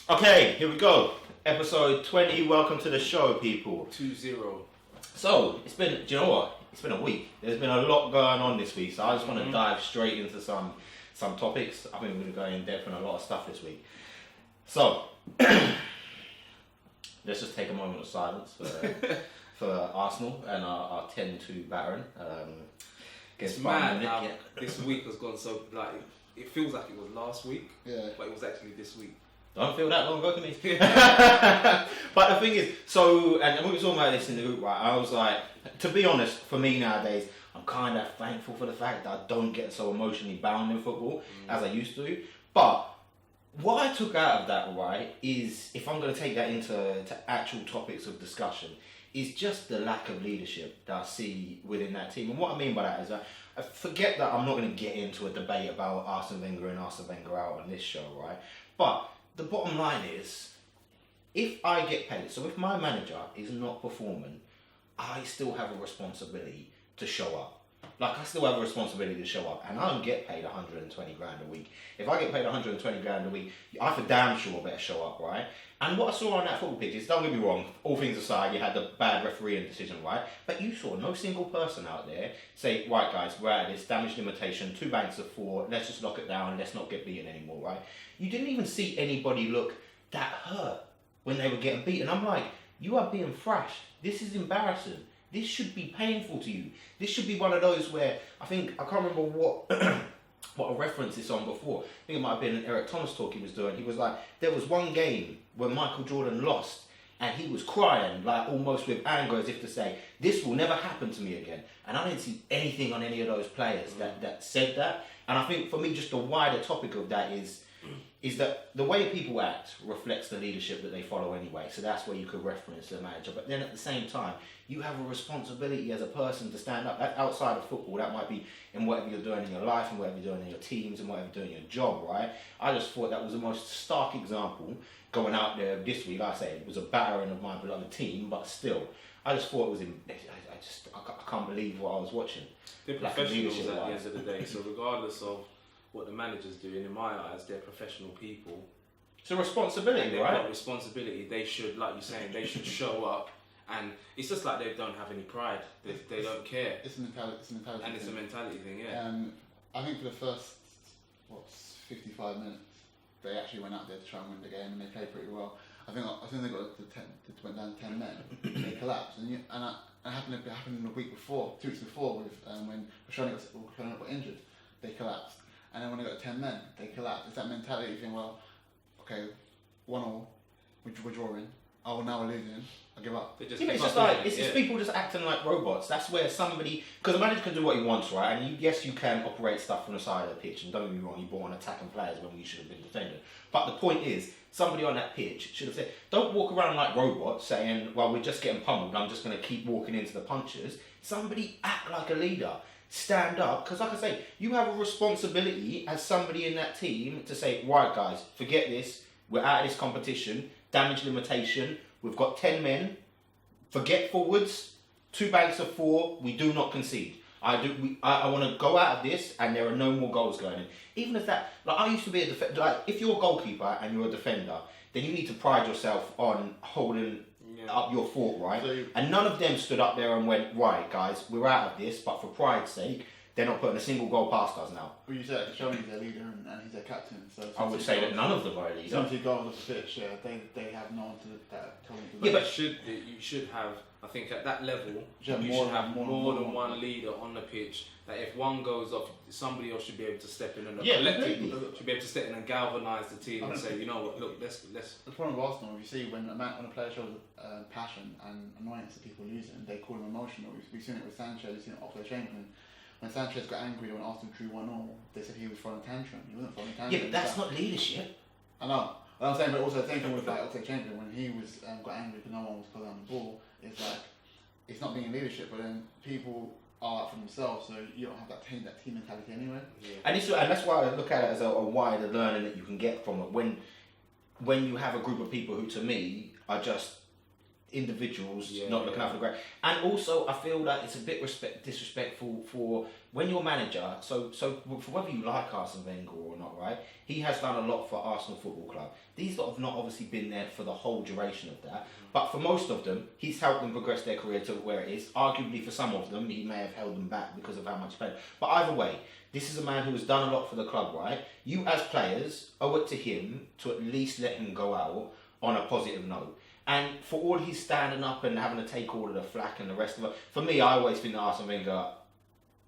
Okay, here we go. Episode 20. Welcome to the show, people. 2-0. So, do you know what? It's been a week. There's been a lot going on this week, so I just want to dive straight into some topics. I think we're going to go in depth on a lot of stuff this week. So, let's just take a moment of silence for Arsenal and our 10-2 battering. It's mad how this week has gone so, it feels like it was last week, but it was actually this week. Don't feel that long ago to me. But the thing is, and we were talking about this in the group, right? I was like, to be honest, for me nowadays, I'm kind of thankful for the fact that I don't get so emotionally bound in football as I used to. But what I took out of that, right, is, if I'm going to take that into actual topics of discussion, is just the lack of leadership that I see within that team. And what I mean by that is that I forget that I'm not going to get into a debate about Arsene Wenger and Arsene Wenger out on this show, right? But the bottom line is, if I get paid, so if my manager is not performing, I still have a responsibility to show up. Like, I still have a responsibility to show up, and I don't get paid 120 grand a week. If I get paid 120 grand a week, I for damn sure better show up, right? And what I saw on that football pitch is, don't get me wrong, all things aside, you had the bad refereeing decision, right? But you saw no single person out there say, right guys, we're at this damage limitation, 2 banks of 4, let's just lock it down, let's not get beaten anymore, right? You didn't even see anybody look that hurt when they were getting beaten. I'm like, you are being thrashed. This is embarrassing. This should be painful to you. This should be one of those where, I can't remember what what a reference it's on before. I think it might have been an Eric Thomas talk he was doing. He was like, there was one game where Michael Jordan lost and he was crying, like almost with anger, as if to say, this will never happen to me again. And I didn't see anything on any of those players that said that. And I think for me, just the wider topic of that is that the way people act reflects the leadership that they follow anyway. So that's where you could reference the manager. But then at the same time, you have a responsibility as a person to stand up. That outside of football, that might be in whatever you're doing in your life and whatever you're doing in your teams and whatever you're doing in your job, right? I just thought that was the most stark example going out there this week. Like I say, it was a battering of my beloved team, but still, I just thought it was I can't believe what I was watching. They're professionals at the end of the day, so regardless of what the manager's doing, in my eyes, they're professional people. It's a responsibility, they've right? got responsibility. They should, like you're saying, they should show up. And it's just like they don't have any pride. They don't care. It's a mentality. And it's a mentality thing, yeah. I think for the first 55 minutes, they actually went out there to try and win the game, and they played pretty well. I think they got went down to 10 men. They collapsed, and it happened the week before, 2 weeks before, with when Rashani got injured. They collapsed, and then when they got to 10 men, they collapsed. It's that mentality. You think, well, okay, 1-1, we're drawing. Oh, now we're losing. I give up. It's just people just acting like robots. That's where somebody, because the manager can do what he wants, right? And yes, you can operate stuff from the side of the pitch. And don't get me wrong, you brought on attacking players when we should have been defending. But the point is, somebody on that pitch should have said, don't walk around like robots saying, well, we're just getting pummeled. I'm just going to keep walking into the punches. Somebody act like a leader. Stand up, because like I say, you have a responsibility as somebody in that team to say, right guys, forget this. We're out of this competition. Damage limitation. We've got 10 men. Forget forwards. 2 banks of 4. We do not concede. I want to go out of this, and there are no more goals going in. Even if that, like I used to be a defender. Like if you're a goalkeeper and you're a defender, then you need to pride yourself on holding up your fort, right? And none of them stood up there and went, right, guys, we're out of this, but for pride's sake, they're not putting a single goal past us now. Well, you said Shoney's their leader and he's their captain. So I would say that none of them are leaders. Since he got on the pitch, they have no one that tell them to Yeah, but you should have, I think at that level, you should have more than one leader on the pitch. That if one goes off, somebody else should be able to step in and collectively should be able to step in and galvanise the team and say, you know what, look, let's. The problem with Arsenal, you see when a player shows passion and annoyance to people losing, they call him emotional. We've seen it with Sanchez, we've seen it with Chamberlain. When Sanchez got angry when Arsenal drew 1-0, they said he was throwing a tantrum. He wasn't throwing a tantrum. Yeah, but that's not leadership. I know. What I'm saying, but also the same thing with Oxlade Chamberlain when he was got angry because no one was pulling on the ball. It's like it's not being leadership, but then people are out for themselves, so you don't have that team mentality anyway. Yeah. And that's why I look at it as a wider learning that you can get from it. When you have a group of people who, to me, are just individuals not looking out for the great. And also, I feel that it's a bit disrespectful for when your manager. So for whether you like Arsene Wenger or not, right? He has done a lot for Arsenal Football Club. These lot have not obviously been there for the whole duration of that, but for most of them, he's helped them progress their career to where it is. Arguably, for some of them, he may have held them back because of how much he paid. But either way, this is a man who has done a lot for the club, right? You as players owe it to him to at least let him go out on a positive note. And for all he's standing up and having to take all of the flack and the rest of it, for me, I always think that Arsene Wenger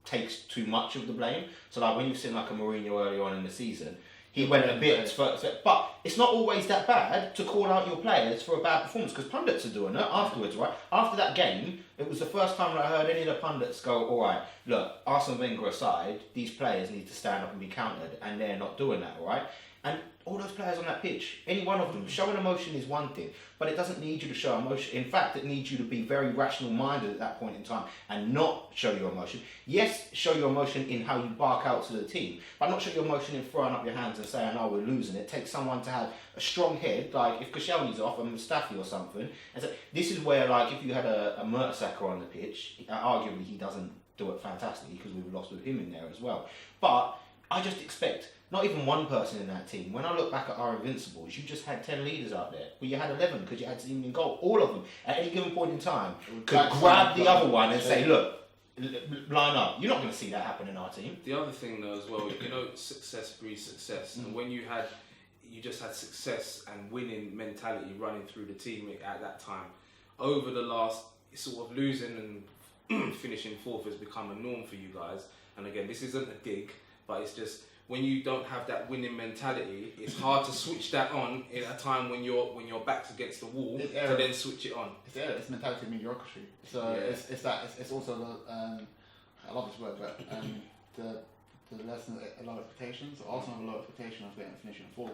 takes too much of the blame. So like when you've seen like a Mourinho early on in the season, he went a bit further. But it's not always that bad to call out your players for a bad performance, because pundits are doing it afterwards, right? After that game, it was the first time that I heard any of the pundits go, all right, look, Arsene Wenger aside, these players need to stand up and be counted, and they're not doing that, all right? And all those players on that pitch, any one of them, showing emotion is one thing, but it doesn't need you to show emotion. In fact, it needs you to be very rational-minded at that point in time and not show your emotion. Yes, show your emotion in how you bark out to the team, but not show your emotion in throwing up your hands and saying, oh, we're losing. It takes someone to have a strong head, like if Koscielny's off and Mustafi or something. And so this is where, like, if you had a Mertesacker on the pitch, arguably he doesn't do it fantastically because we've lost with him in there as well. But I just expect not even one person in that team. When I look back at our Invincibles, you just had 10 leaders out there. Well, you had 11 because you had team in goal. All of them, at any given point in time, could grab the other one and say, look, line up. You're not going to see that happen in our team. The other thing, though, as well, you know, success breeds success. And when you just had success and winning mentality running through the team at that time, over the last, sort of losing and finishing fourth has become a norm for you guys. And again, this isn't a dig, but it's just, when you don't have that winning mentality, it's hard to switch that on in a time when your back's against the wall to then switch it on. It's mentality of mediocrity. So it's also I love this word, but the lesson, a lot of expectations. Arsenal have a lot of expectation of getting finishing fourth.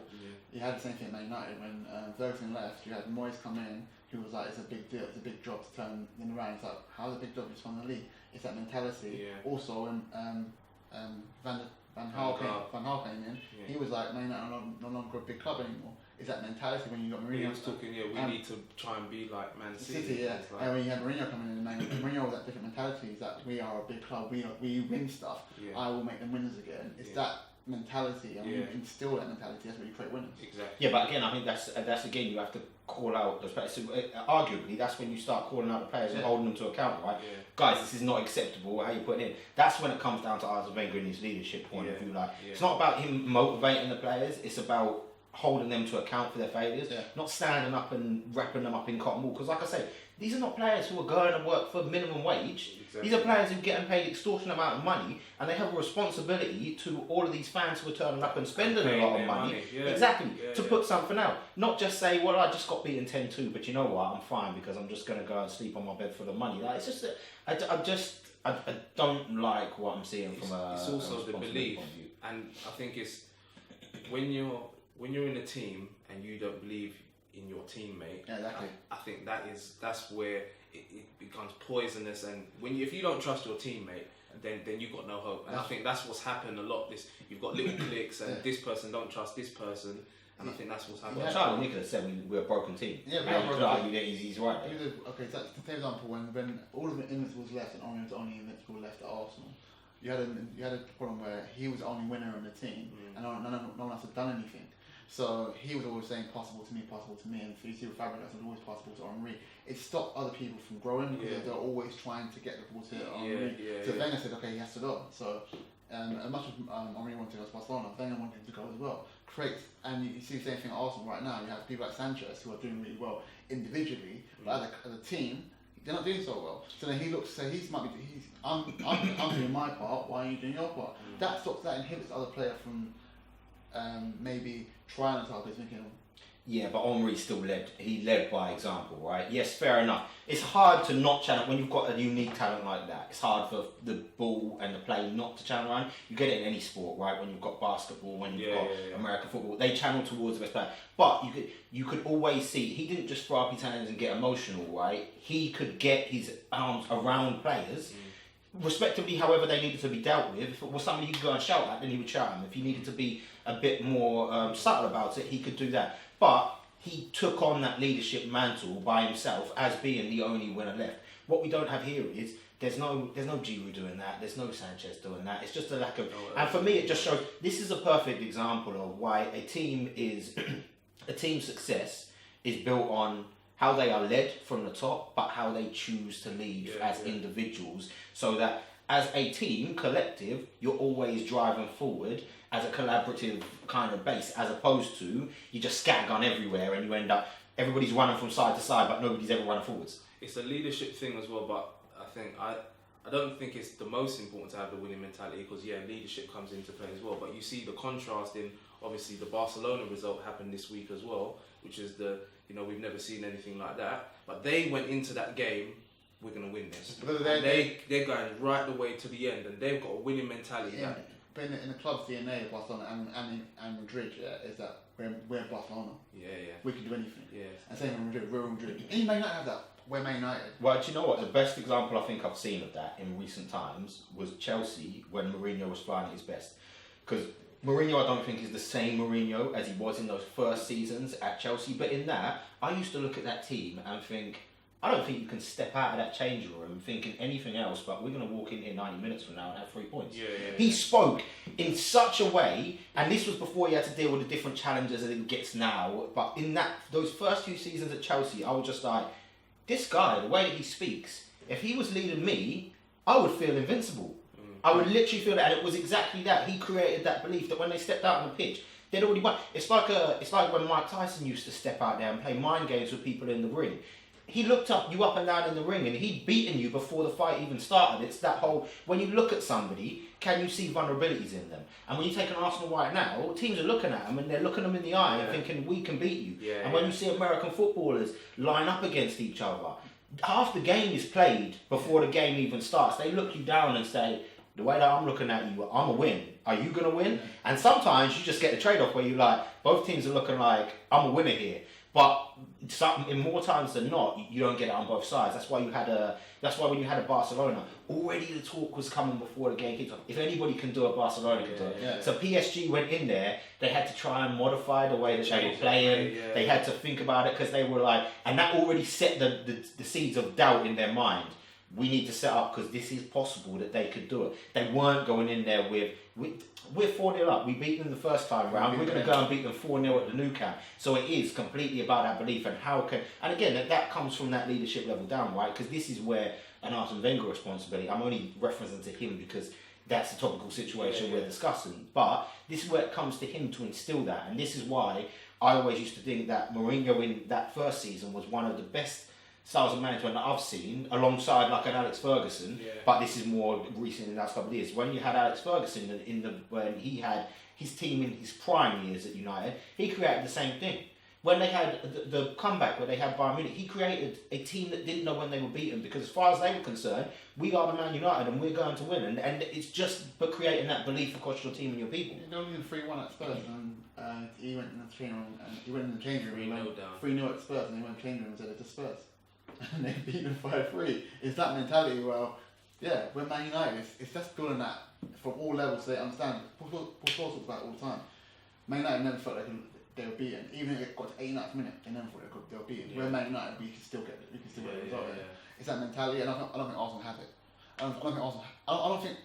You had the same thing at Man United when Ferguson left. You had Moyes come in, who was like, it's a big deal, it's a big job to turn them around. It's like, how's a big job to just win the league? It's that mentality. Also, when Van Gaal came in, he was like, Man United are no longer a big club anymore. Is that mentality when you got Mourinho? He was talking, we need to try and be like Man City. Like, and when you had Mourinho coming in, Mourinho was that different mentality. Is that we are a big club, we win stuff. I will make them winners again. It's that mentality, and when you instill that mentality, that's where you create winners. Exactly. Yeah, but again, I think that's again, you have to call out those players. So, arguably, that's when you start calling out the players and holding them to account, right? Guys, this is not acceptable. How you put it in? That's when it comes down to Arsene Wenger and his leadership point of view. Like, it's not about him motivating the players. It's about holding them to account for their failures, not standing up and wrapping them up in cotton wool. Because, like I say, these are not players who are going to work for minimum wage. Exactly. These are players who are getting paid extortionate amount of money, and they have a responsibility to all of these fans who are turning up and spending a lot of money. To put something out. Not just say, well, I just got beaten 10-2, but you know what, I'm fine because I'm just going to go and sleep on my bed for the money. Like, it's just that I don't like what I'm seeing from a. It's also the belief, and I think it's when you're in a team and you don't believe in your teammate. I think that's where it becomes poisonous. And if you don't trust your teammate, then you've got no hope. And I think that's what's happened a lot. You've got little cliques, and this person don't trust this person. And I think that's what's happening. Charlie Nicholas said we're a broken team. Yeah, we are broken team. He's right. Okay, so to take example, when all of the Invincibles left and only the only Invincible left at Arsenal, you had a problem where he was the only winner in the team, and no one else had done anything. So he was always saying possible to me, and you see with Fabregas, it was always possible to Henry. It stopped other people from growing because they're always trying to get the ball to Henry. So Wenger said, okay, he has to go. So as much as Henry wanted to go to Barcelona, Wenger wanted him to go as well. And you see the same thing at Arsenal right now. You have people like Sanchez who are doing really well individually, but as a team, they're not doing so well. So then he looks, so I'm doing my part, why are you doing your part? That inhibits the other player from maybe trying to target thinking. Yeah, but Henry still led. He led by example, right? Yes, fair enough. It's hard to not channel when you've got a unique talent like that. It's hard for the ball and the play not to channel around. You get it in any sport, right? When you've got basketball, when you've got American football, they channel towards the best player. But you could always see he didn't just throw up his hands and get emotional, right? He could get his arms around players. Respectively, however they needed to be dealt with. If it was somebody he could go and shout at, then he would shout at them. If he needed to be a bit more subtle about it, he could do that. But he took on that leadership mantle by himself as being the only winner left. What we don't have here is there's no Giroud doing that. There's no Sanchez doing that. It's just a lack of. And for me, it just shows this is a perfect example of why a team is a team's success is built on how they are led from the top, but how they choose to lead as individuals, so that as a team, collective, you're always driving forward as a collaborative kind of base, as opposed to you just scattergun everywhere and you end up, everybody's running from side to side, but nobody's ever running forwards. It's a leadership thing as well, but I don't think it's the most important to have the winning mentality, because leadership comes into play as well. But you see the contrast in, obviously, the Barcelona result happened this week as well, which is we've never seen anything like that. But they went into that game, we're going to win this. They're going right the way to the end, and they've got a winning mentality. Yeah, but in the club's DNA of Barcelona and Madrid, is that we're Barcelona. Yeah. We can do anything. Yeah. And same with Madrid, we're Madrid. And you may not have that. We're Man United. Well, do you know what? The best example I think I've seen of that in recent times was Chelsea when Mourinho was flying at his best. Because Mourinho, I don't think, is the same Mourinho as he was in those first seasons at Chelsea. But in that, I used to look at that team and think, I don't think you can step out of that changing room thinking anything else, but we're going to walk in here 90 minutes from now and have 3 points. He spoke in such a way, and this was before he had to deal with the different challenges that he gets now. But in those first few seasons at Chelsea, I was just like, this guy, the way that he speaks, if he was leading me, I would feel invincible. I would literally feel that, and it was exactly that. He created that belief that when they stepped out on the pitch, they'd already won. It's like when Mike Tyson used to step out there and play mind games with people in the ring. He looked you up and down in the ring, and he'd beaten you before the fight even started. It's that whole, when you look at somebody, can you see vulnerabilities in them? And when you take an Arsenal right now, teams are looking at them and they're looking them in the eye and thinking, we can beat you. And when you see American footballers line up against each other, half the game is played before the game even starts. They look you down and say, the way that I'm looking at you, I'm a win. Are you going to win? And sometimes you just get the trade-off where you both teams are looking like, I'm a winner here. But in more times than not, you don't get it on both sides. That's why when you had a Barcelona, already the talk was coming before the game kicked off. If anybody can do it, Barcelona can do it. Yeah. So PSG went in there. They had to try and modify the way that they were playing. They had to think about it because they were and that already set the seeds of doubt in their mind. We need to set up because this is possible that they could do it. They weren't going in there with we're 4-0 up. We beat them the first time round. We're going to go and beat them 4-0 at the Nou Camp. So it is completely about that belief and and again, that comes from that leadership level down, right? Because this is where an Arsene Wenger responsibility, I'm only referencing to him because that's the topical situation we're discussing. But this is where it comes to him to instill that. And this is why I always used to think that Mourinho in that first season was one of the best styles of management that I've seen, alongside an Alex Ferguson, but this is more recent in the last couple of years. When you had Alex Ferguson when he had his team in his prime years at United, he created the same thing. When they had the comeback where they had Bayern Munich, he created a team that didn't know when they were beaten, because as far as they were concerned, we are the Man United and we're going to win. And it's just but creating that belief across your team and your people. He only did 3-1 at Spurs, and he went in the changing room, and he went in the changing room, 3-0 at Spurs, and he went in the changing room and said it's Spurs. And they beat them 5-3. It's that mentality. Well, we're Man United. It's just building that from all levels so they understand. Paul talks about it all the time. Man United never felt like they were beaten. Even if it got to 89th minute, they never thought they were beaten. We're Man United. We can still get the result. It's that mentality, and I don't think Arsenal have it. I don't think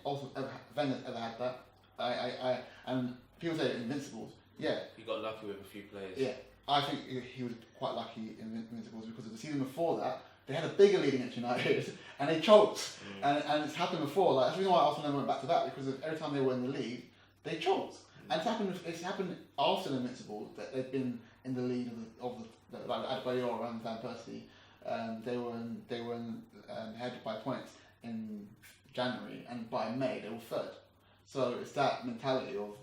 Wenger's ever had that. And people say Invincibles. Yeah. You got lucky with a few players. Yeah. I think he was quite lucky in Invincibles because of the season before that, they had a bigger lead against United and they choked. And it's happened before. That's the reason why Arsenal never went back to that, because every time they were in the lead, they choked. And it's happened after the Invincibles that they've been in the lead of the Adebayor and Van Persie. They were head by points in January, and by May they were third. So it's that mentality of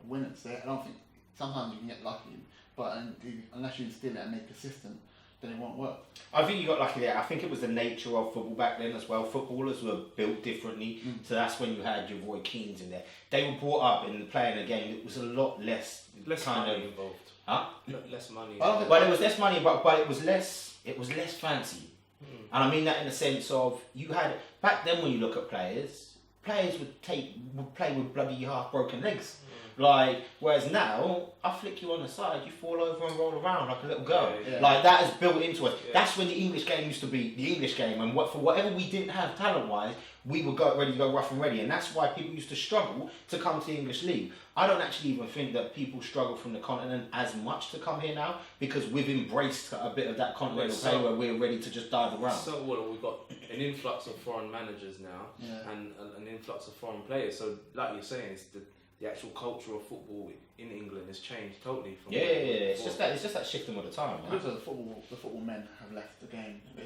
winners. I don't think sometimes you can get lucky. But unless you instill it and make it consistent, then it won't work. I think you got lucky there. I think it was the nature of football back then as well. Footballers were built differently, so that's when you had your Roy Keanes in there. They were brought up in playing a game that was a lot less money involved. Huh? Less money. Well, it was less money, but it was less fancy. And I mean that in the sense of you had back then when you look at players would play with bloody half broken legs. Like, whereas now, I flick you on the side, you fall over and roll around like a little girl. Yeah. Like, that is built into us. Yeah. That's when the English game used to be the English game, and for whatever we didn't have talent-wise, we were ready to go rough and ready, and that's why people used to struggle to come to the English league. I don't actually even think that people struggle from the continent as much to come here now, because we've embraced a bit of that continental play where we're ready to just dive around. So we've got an influx of foreign managers now, and an influx of foreign players. So, like you're saying, it's the actual culture of football in England has changed totally. From It's just that shifting all the time. Right? The football men have left the game. The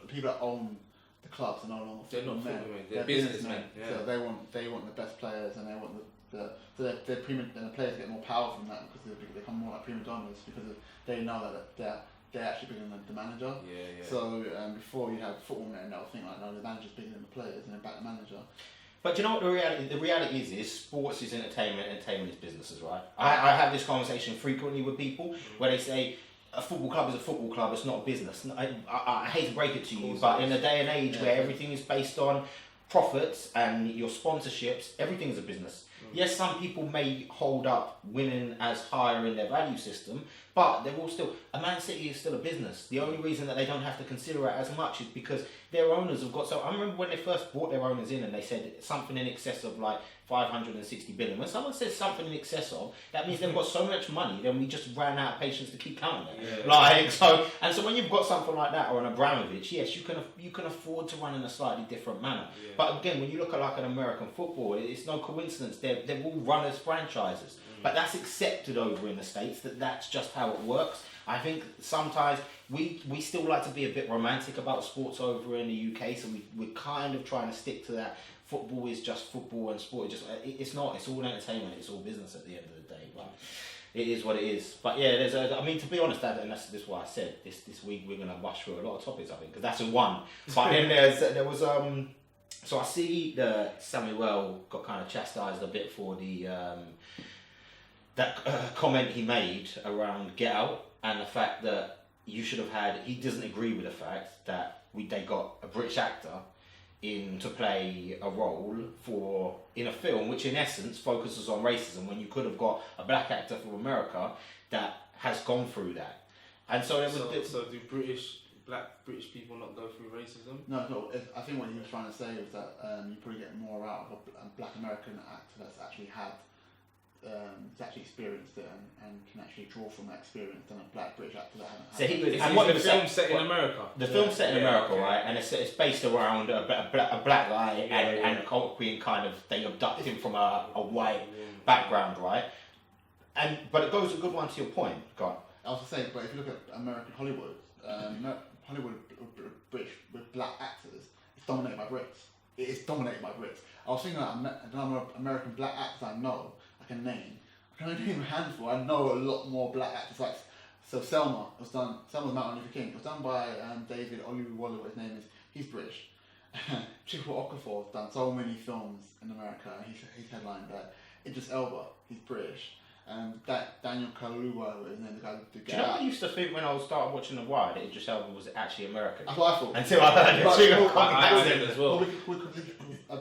people that own the clubs are no longer they're not men. football men. They're businessmen. Yeah. So they want the best players, and they want the players get more power from that because they become more like prima donnas because they know that they're actually bigger than the manager. Yeah. So before you have football men that will think like, no, the manager's bigger than the players, and they back the manager. But do you know what the reality is sports is entertainment is businesses, right? I have this conversation frequently with people where they say a football club is a football club, it's not a business. I hate to break it to you, but in a day and age where everything is based on profits and your sponsorships, everything is a business. Yes, some people may hold up winning as higher in their value system, but they're all still, a Man City is still a business. The only reason that they don't have to consider it as much is because their owners have got, so I remember when they first brought their owners in and they said something in excess of like 560 billion. When someone says something in excess of, that means they've got so much money, then we just ran out of patience to keep counting it. Yeah. So when you've got something like that or an Abramovich, yes, you can afford to run in a slightly different manner. Yeah. But again, when you look at like an American football, it's no coincidence. They're all run as franchises. But that's accepted over in the States, that's just how it works. I think sometimes we still like to be a bit romantic about sports over in the UK, so we're kind of trying to stick to that. Football is just football and sport is just, it's not, it's all entertainment, it's all business at the end of the day. But it is what it is. But yeah, to be honest, and this is what I said, this week we're going to rush through a lot of topics, I think, because that's in one. But then there was, so I see that Samuel got kind of chastised a bit for the, comment he made around Get Out and the fact that you should have had, he doesn't agree with the fact that they got a British actor in to play a role in a film which in essence focuses on racism when you could have got a black actor from America that has gone through that. And so there was so do black British people not go through racism? No. I think what he was trying to say was that you probably get more out of a black American actor that's actually experienced it and can actually draw from that experience than a black British actor that hasn't had it. And what the film set in America? The film's set in America, right? And it's based around a black guy and queen kind of, they abduct him from a white background, right? But it goes a good one to your point, go on. I was to say, but if you look at American Hollywood, British with black actors, it's dominated by Brits. It is dominated by Brits. I was thinking that the number of American black actors I know, I can only name a handful. I know a lot more black actors. Like, so Selma's Martin Luther King. It was done by David Oluwole, what his name is. He's British. Chico Okafor's done so many films in America. He's headlined that. Idris Elba, he's British. Daniel Kaluuya, the guy who did Get Out. Do you know what I used to think when I started watching The Wire, that Idris Elba was actually American? That's what I thought. Until I heard it. I did as well.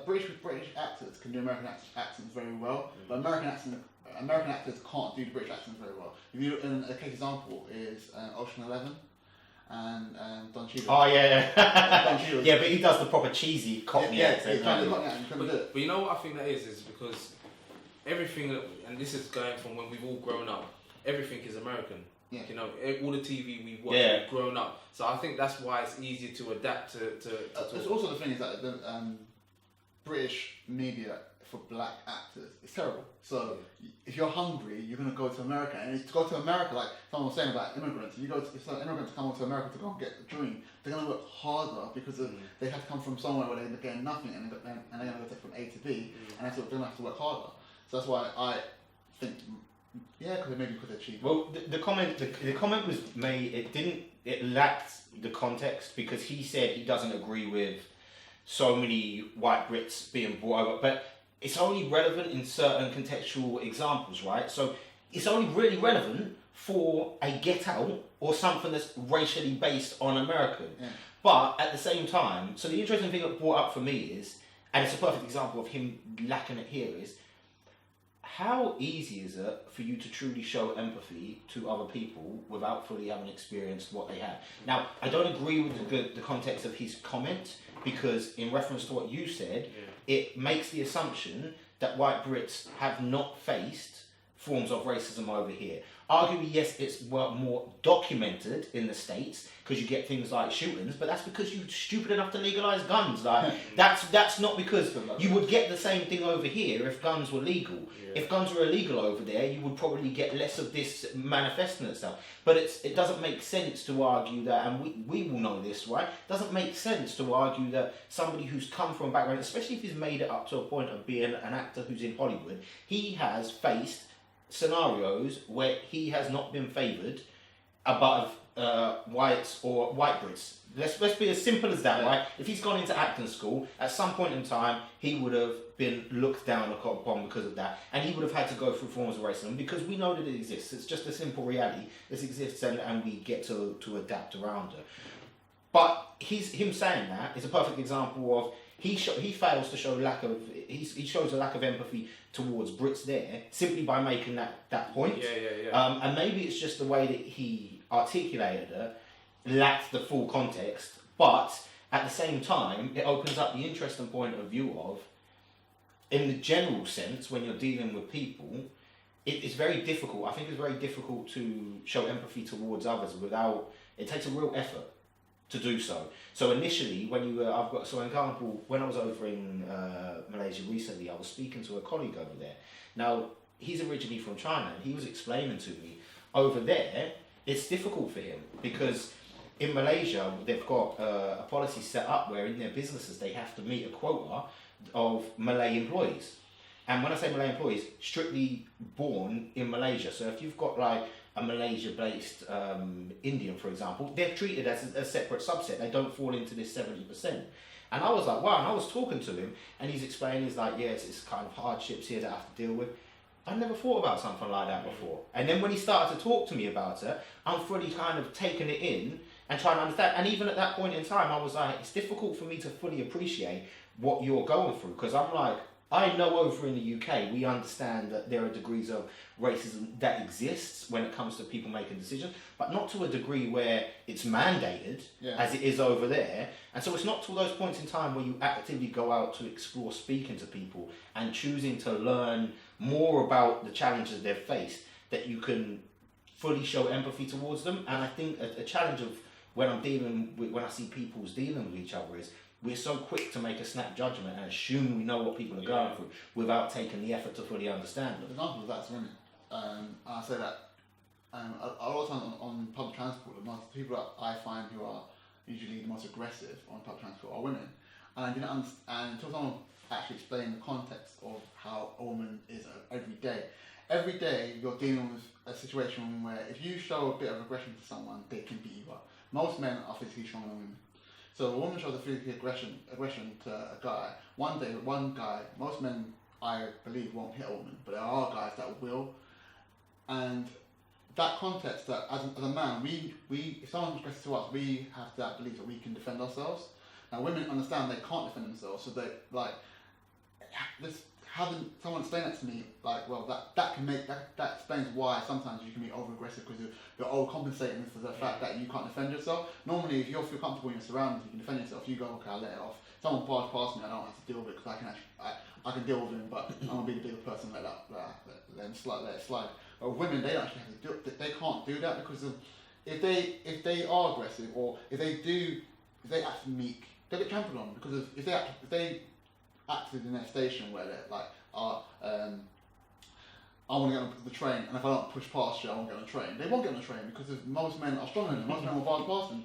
British actors can do American accents very well, but American actors can't do the British accents very well. If you look, a case example is Ocean 11 and Don Cheadle. Oh yeah. Don Cheadle. Yeah, but he does the proper cheesy Cockney accent. But you know what I think that is because everything, and this is going from when we've all grown up, everything is American. Yeah. You know, all the TV we've watched, we've grown up. So I think that's why it's easier to adapt to It's also the thing is that the British media for black actors is terrible. So if you're hungry, you're going to go to America. And to go to America, like someone was saying about immigrants, if immigrants come over to America to go and get a dream, they're going to work harder because they have to come from somewhere where they're getting nothing and they're going to go from A to B, and they're going to have to work harder. So that's why I think, because maybe because they're cheap. Well, the comment was made. It lacked the context because he said he doesn't agree with so many white Brits being brought over, but it's only relevant in certain contextual examples, right? So it's only really relevant for a Get Out or something that's racially based on American. Yeah. But at the same time, so the interesting thing that brought up for me is, and it's a perfect example of him lacking it here, is how easy is it for you to truly show empathy to other people without fully having experienced what they have? Now, I don't agree with the context of his comment, because in reference to what you said, it makes the assumption that white Brits have not faced forms of racism over here. Arguably, yes, it's more documented in the States because you get things like shootings, but that's because you're stupid enough to legalise guns. Like that's not because you would get the same thing over here if guns were legal. Yeah. If guns were illegal over there, you would probably get less of this manifesting itself. But it doesn't make sense to argue that, and we will know this, right? It doesn't make sense to argue that somebody who's come from a background, especially if he's made it up to a point of being an actor who's in Hollywood, he has faced scenarios where he has not been favoured above whites or white Brits. Let's be as simple as that, right? If he's gone into acting school, at some point in time, he would have been looked down upon because of that, and he would have had to go through forms of racism because we know that it exists. It's just a simple reality. This exists, and we get to adapt around it. But him saying that is a perfect example of he fails to show he shows a lack of empathy towards Brits there simply by making that point. Yeah. And maybe it's just the way that he articulated it lacked the full context, but at the same time it opens up the interesting point of view of, in the general sense, when you're dealing with people, it's very difficult. I think it's very difficult to show empathy towards others without, it takes a real effort to do so. So initially, when when I was over in Malaysia recently, I was speaking to a colleague over there. Now, he's originally from China, and he was explaining to me, over there, it's difficult for him, because in Malaysia, they've got a policy set up where in their businesses, they have to meet a quota of Malay employees. And when I say Malay employees, strictly born in Malaysia. So if you've got like a Malaysia-based Indian, for example, they're treated as a separate subset. They don't fall into this 70%. And I was like, wow, and I was talking to him, and he's explaining, he's like, yes, it's kind of hardships here that I have to deal with. I never thought about something like that before. And then when he started to talk to me about it, I'm fully kind of taking it in and trying to understand. And even at that point in time, I was like, it's difficult for me to fully appreciate what you're going through, because I'm like, I know over in the UK, we understand that there are degrees of racism that exists when it comes to people making decisions, but not to a degree where it's mandated as it is over there. And so it's not till those points in time where you actively go out to explore speaking to people and choosing to learn more about the challenges they've faced that you can fully show empathy towards them. And I think a challenge of when I see people's dealing with each other is, we're so quick to make a snap judgment and assume we know what people are going through without taking the effort to fully understand them. The example of that's women. I say that a lot of times on public transport, the most people that I find who are usually the most aggressive on public transport are women. And I didn't understand until someone actually explained the context of how a woman is every day. Every day you're dealing with a situation where if you show a bit of aggression to someone, they can beat you up. Most men are physically stronger than women. So a woman shows a physical aggression to a guy. One guy, most men, I believe, won't hit a woman, but there are guys that will. And that context, that as a man, we if someone's aggressive to us, we have that belief that we can defend ourselves. Now women understand they can't defend themselves, so they having someone explain that to me, like, well, that explains why sometimes you can be over aggressive because you're overcompensating for the fact that you can't defend yourself. Normally, if you feel comfortable in your surroundings, you can defend yourself. You go, okay, I'll let it off. Someone barges past me, I don't have to deal with it because I can deal with him, but I'm gonna be the bigger person, let it slide. But with women, they don't actually have to do it. They can't do that because if they are aggressive, or if they act meek, they get trampled on, because if they acted in their station where they're like, I want to get on the train, and if I don't push past you, I won't get on the train. They won't get on the train because most men are stronger than them. Most men will barge past them.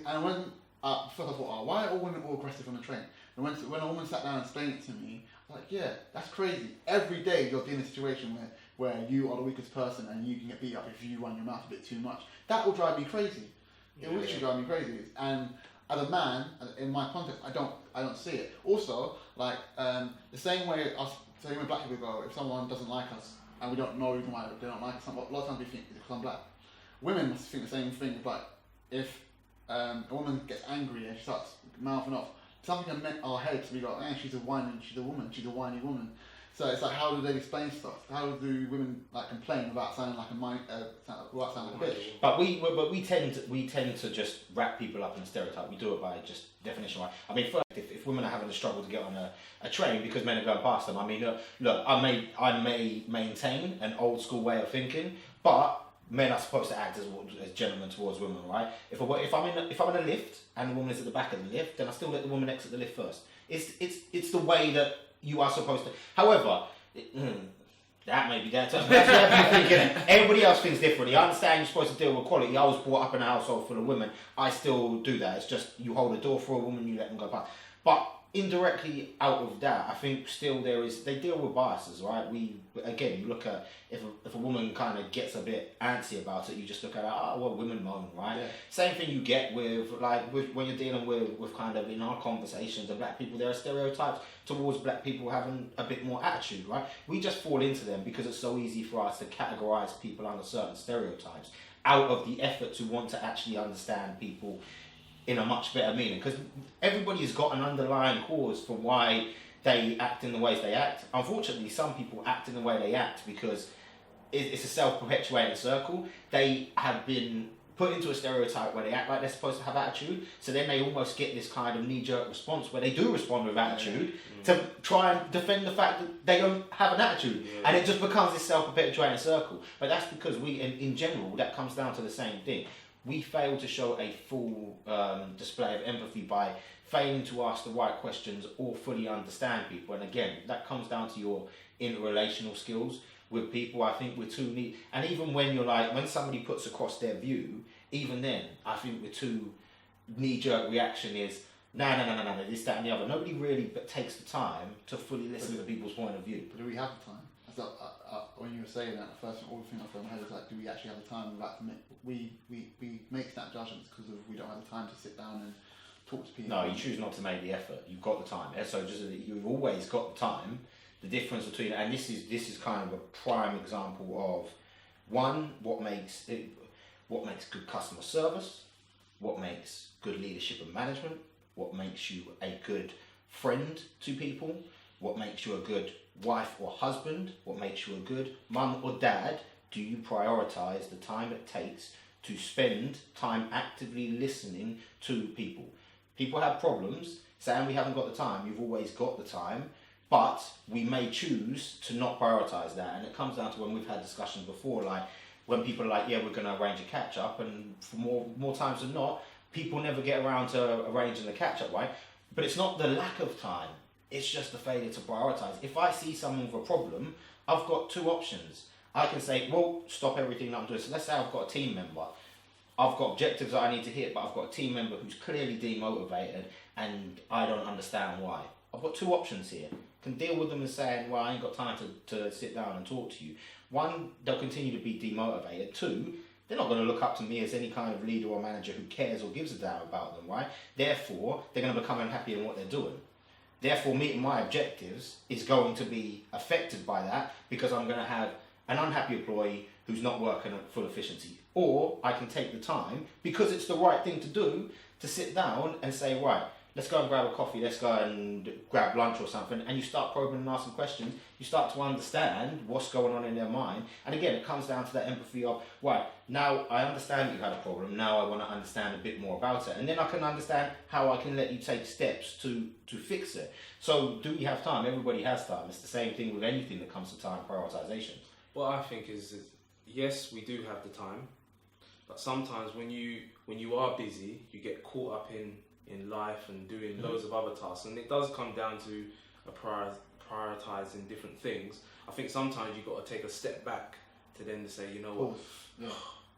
And when first I thought, why are all women all aggressive on the train? And when a woman sat down and explained it to me, I was like, yeah, that's crazy. Every day you're in a situation where you are the weakest person and you can get beat up if you run your mouth a bit too much. That will drive me crazy. It will literally drive me crazy. And as a man, in my context, I don't see it. Also, like the same way black people go, if someone doesn't like us and we don't know even why they don't like us, a lot of times we think it's because I'm black. Women must think the same thing. Like if a woman gets angry and she starts mouthing off, something in our heads, we go, she's a woman, she's a whiny woman. So it's like, how do they explain stuff? How do women like complain without sounding like without sounding like a bitch? But we tend to just wrap people up in a stereotype. We do it by just definition. Right? I mean, first, if women are having a struggle to get on a train because men are going past them, I mean, look, I may maintain an old school way of thinking, but men are supposed to act as gentlemen towards women, right? If I'm in a lift and the woman is at the back of the lift, then I still let the woman exit the lift first. It's the way that you are supposed to. However, that may be that. That's what I'm thinking. Everybody else thinks differently. I understand you're supposed to deal with equality. I was brought up in a household full of women. I still do that. It's just you hold a door for a woman, you let them go past. But indirectly out of that, I think still they deal with biases, right? You look at if a woman kind of gets a bit antsy about it, you just look at women moan, right? Yeah. Same thing you get with when you're dealing with kind of in our conversations of black people, there are stereotypes towards black people having a bit more attitude, right? We just fall into them because it's so easy for us to categorize people under certain stereotypes out of the effort to want to actually understand people in a much better meaning, because everybody's got an underlying cause for why they act in the ways they act. Unfortunately, some people act in the way they act because it's a self-perpetuating circle. They have been put into a stereotype where they act like they're supposed to have attitude, so then they almost get this kind of knee-jerk response where they do respond with attitude to try and defend the fact that they don't have an attitude, and it just becomes this self-perpetuating circle. But that's because in general, that comes down to the same thing. We fail to show a full display of empathy by failing to ask the right questions or fully understand people. And again, that comes down to your interrelational skills with people. I think we're too neat. And even when when somebody puts across their view, even then, I think we're too knee-jerk reaction is, no, this, that and the other. Nobody really takes the time to fully listen to people's point of view. But do we have the time? When you were saying that, the first thing off my head is like, do we actually have the time? We make snap judgments because we don't have the time to sit down and talk to people. No, you choose not to make the effort. You've got the time. So just you've always got the time. The difference between, and this is kind of a prime example of one, what makes good customer service, what makes good leadership and management, what makes you a good friend to people, what makes you a good wife or husband, what makes you a good mum or dad. Do you prioritise the time it takes to spend time actively listening to people? People have problems, saying we haven't got the time. You've always got the time, but we may choose to not prioritise that. And it comes down to when we've had discussions before, like when people are like, yeah, we're going to arrange a catch-up, and for more times than not, people never get around to arranging the catch-up, right? But it's not the lack of time. It's just the failure to prioritise. If I see someone with a problem, I've got two options. I can say, well, stop everything that I'm doing. So let's say I've got a team member. I've got objectives that I need to hit, but I've got a team member who's clearly demotivated and I don't understand why. I've got two options here. I can deal with them and saying, well, I ain't got time to sit down and talk to you. One, they'll continue to be demotivated. Two, they're not going to look up to me as any kind of leader or manager who cares or gives a damn about them, right? Therefore, they're going to become unhappy in what they're doing. Therefore, meeting my objectives is going to be affected by that because I'm going to have an unhappy employee who's not working at full efficiency. Or I can take the time, because it's the right thing to do, to sit down and say, right, let's go and grab a coffee, let's go and grab lunch or something, and you start probing and asking questions, you start to understand what's going on in their mind. And again, it comes down to that empathy of, right, now I understand that you had a problem, now I want to understand a bit more about it, and then I can understand how I can let you take steps to fix it. So do we have time? Everybody has time. It's the same thing with anything that comes to time prioritization. What I think is yes, we do have the time, but sometimes when you are busy, you get caught up in life and doing loads of other tasks, and it does come down to prioritizing different things. I think sometimes you've got to take a step back to then say, you know what,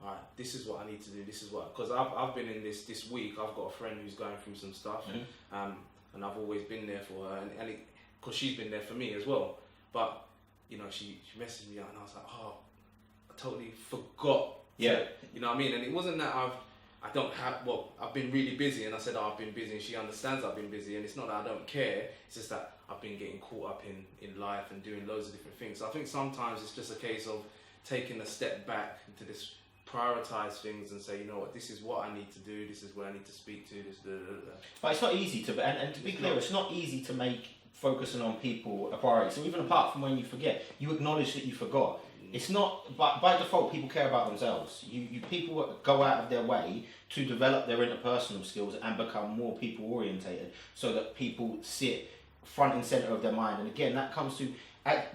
all right, this is what I need to do, this is what, because I've been in this week, I've got a friend who's going through some stuff, and I've always been there for her, and because she's been there for me as well, but you know, she messaged me out and I was like, oh, I totally forgot. Yeah. You know what I mean? And it wasn't that I've been really busy, and I said, I've been busy, and she understands I've been busy, and it's not that I don't care, it's just that I've been getting caught up in life and doing loads of different things. So I think sometimes it's just a case of taking a step back into this, prioritize things and say, you know what, this is what I need to do, this is where I need to speak to, this. But it's not easy to, and to be clear, it's not easy to make focusing on people a priority. So even apart from when you forget, you acknowledge that you forgot. It's not, but by default, people care about themselves. You people go out of their way to develop their interpersonal skills and become more people orientated, so that people sit front and center of their mind. And again, that comes to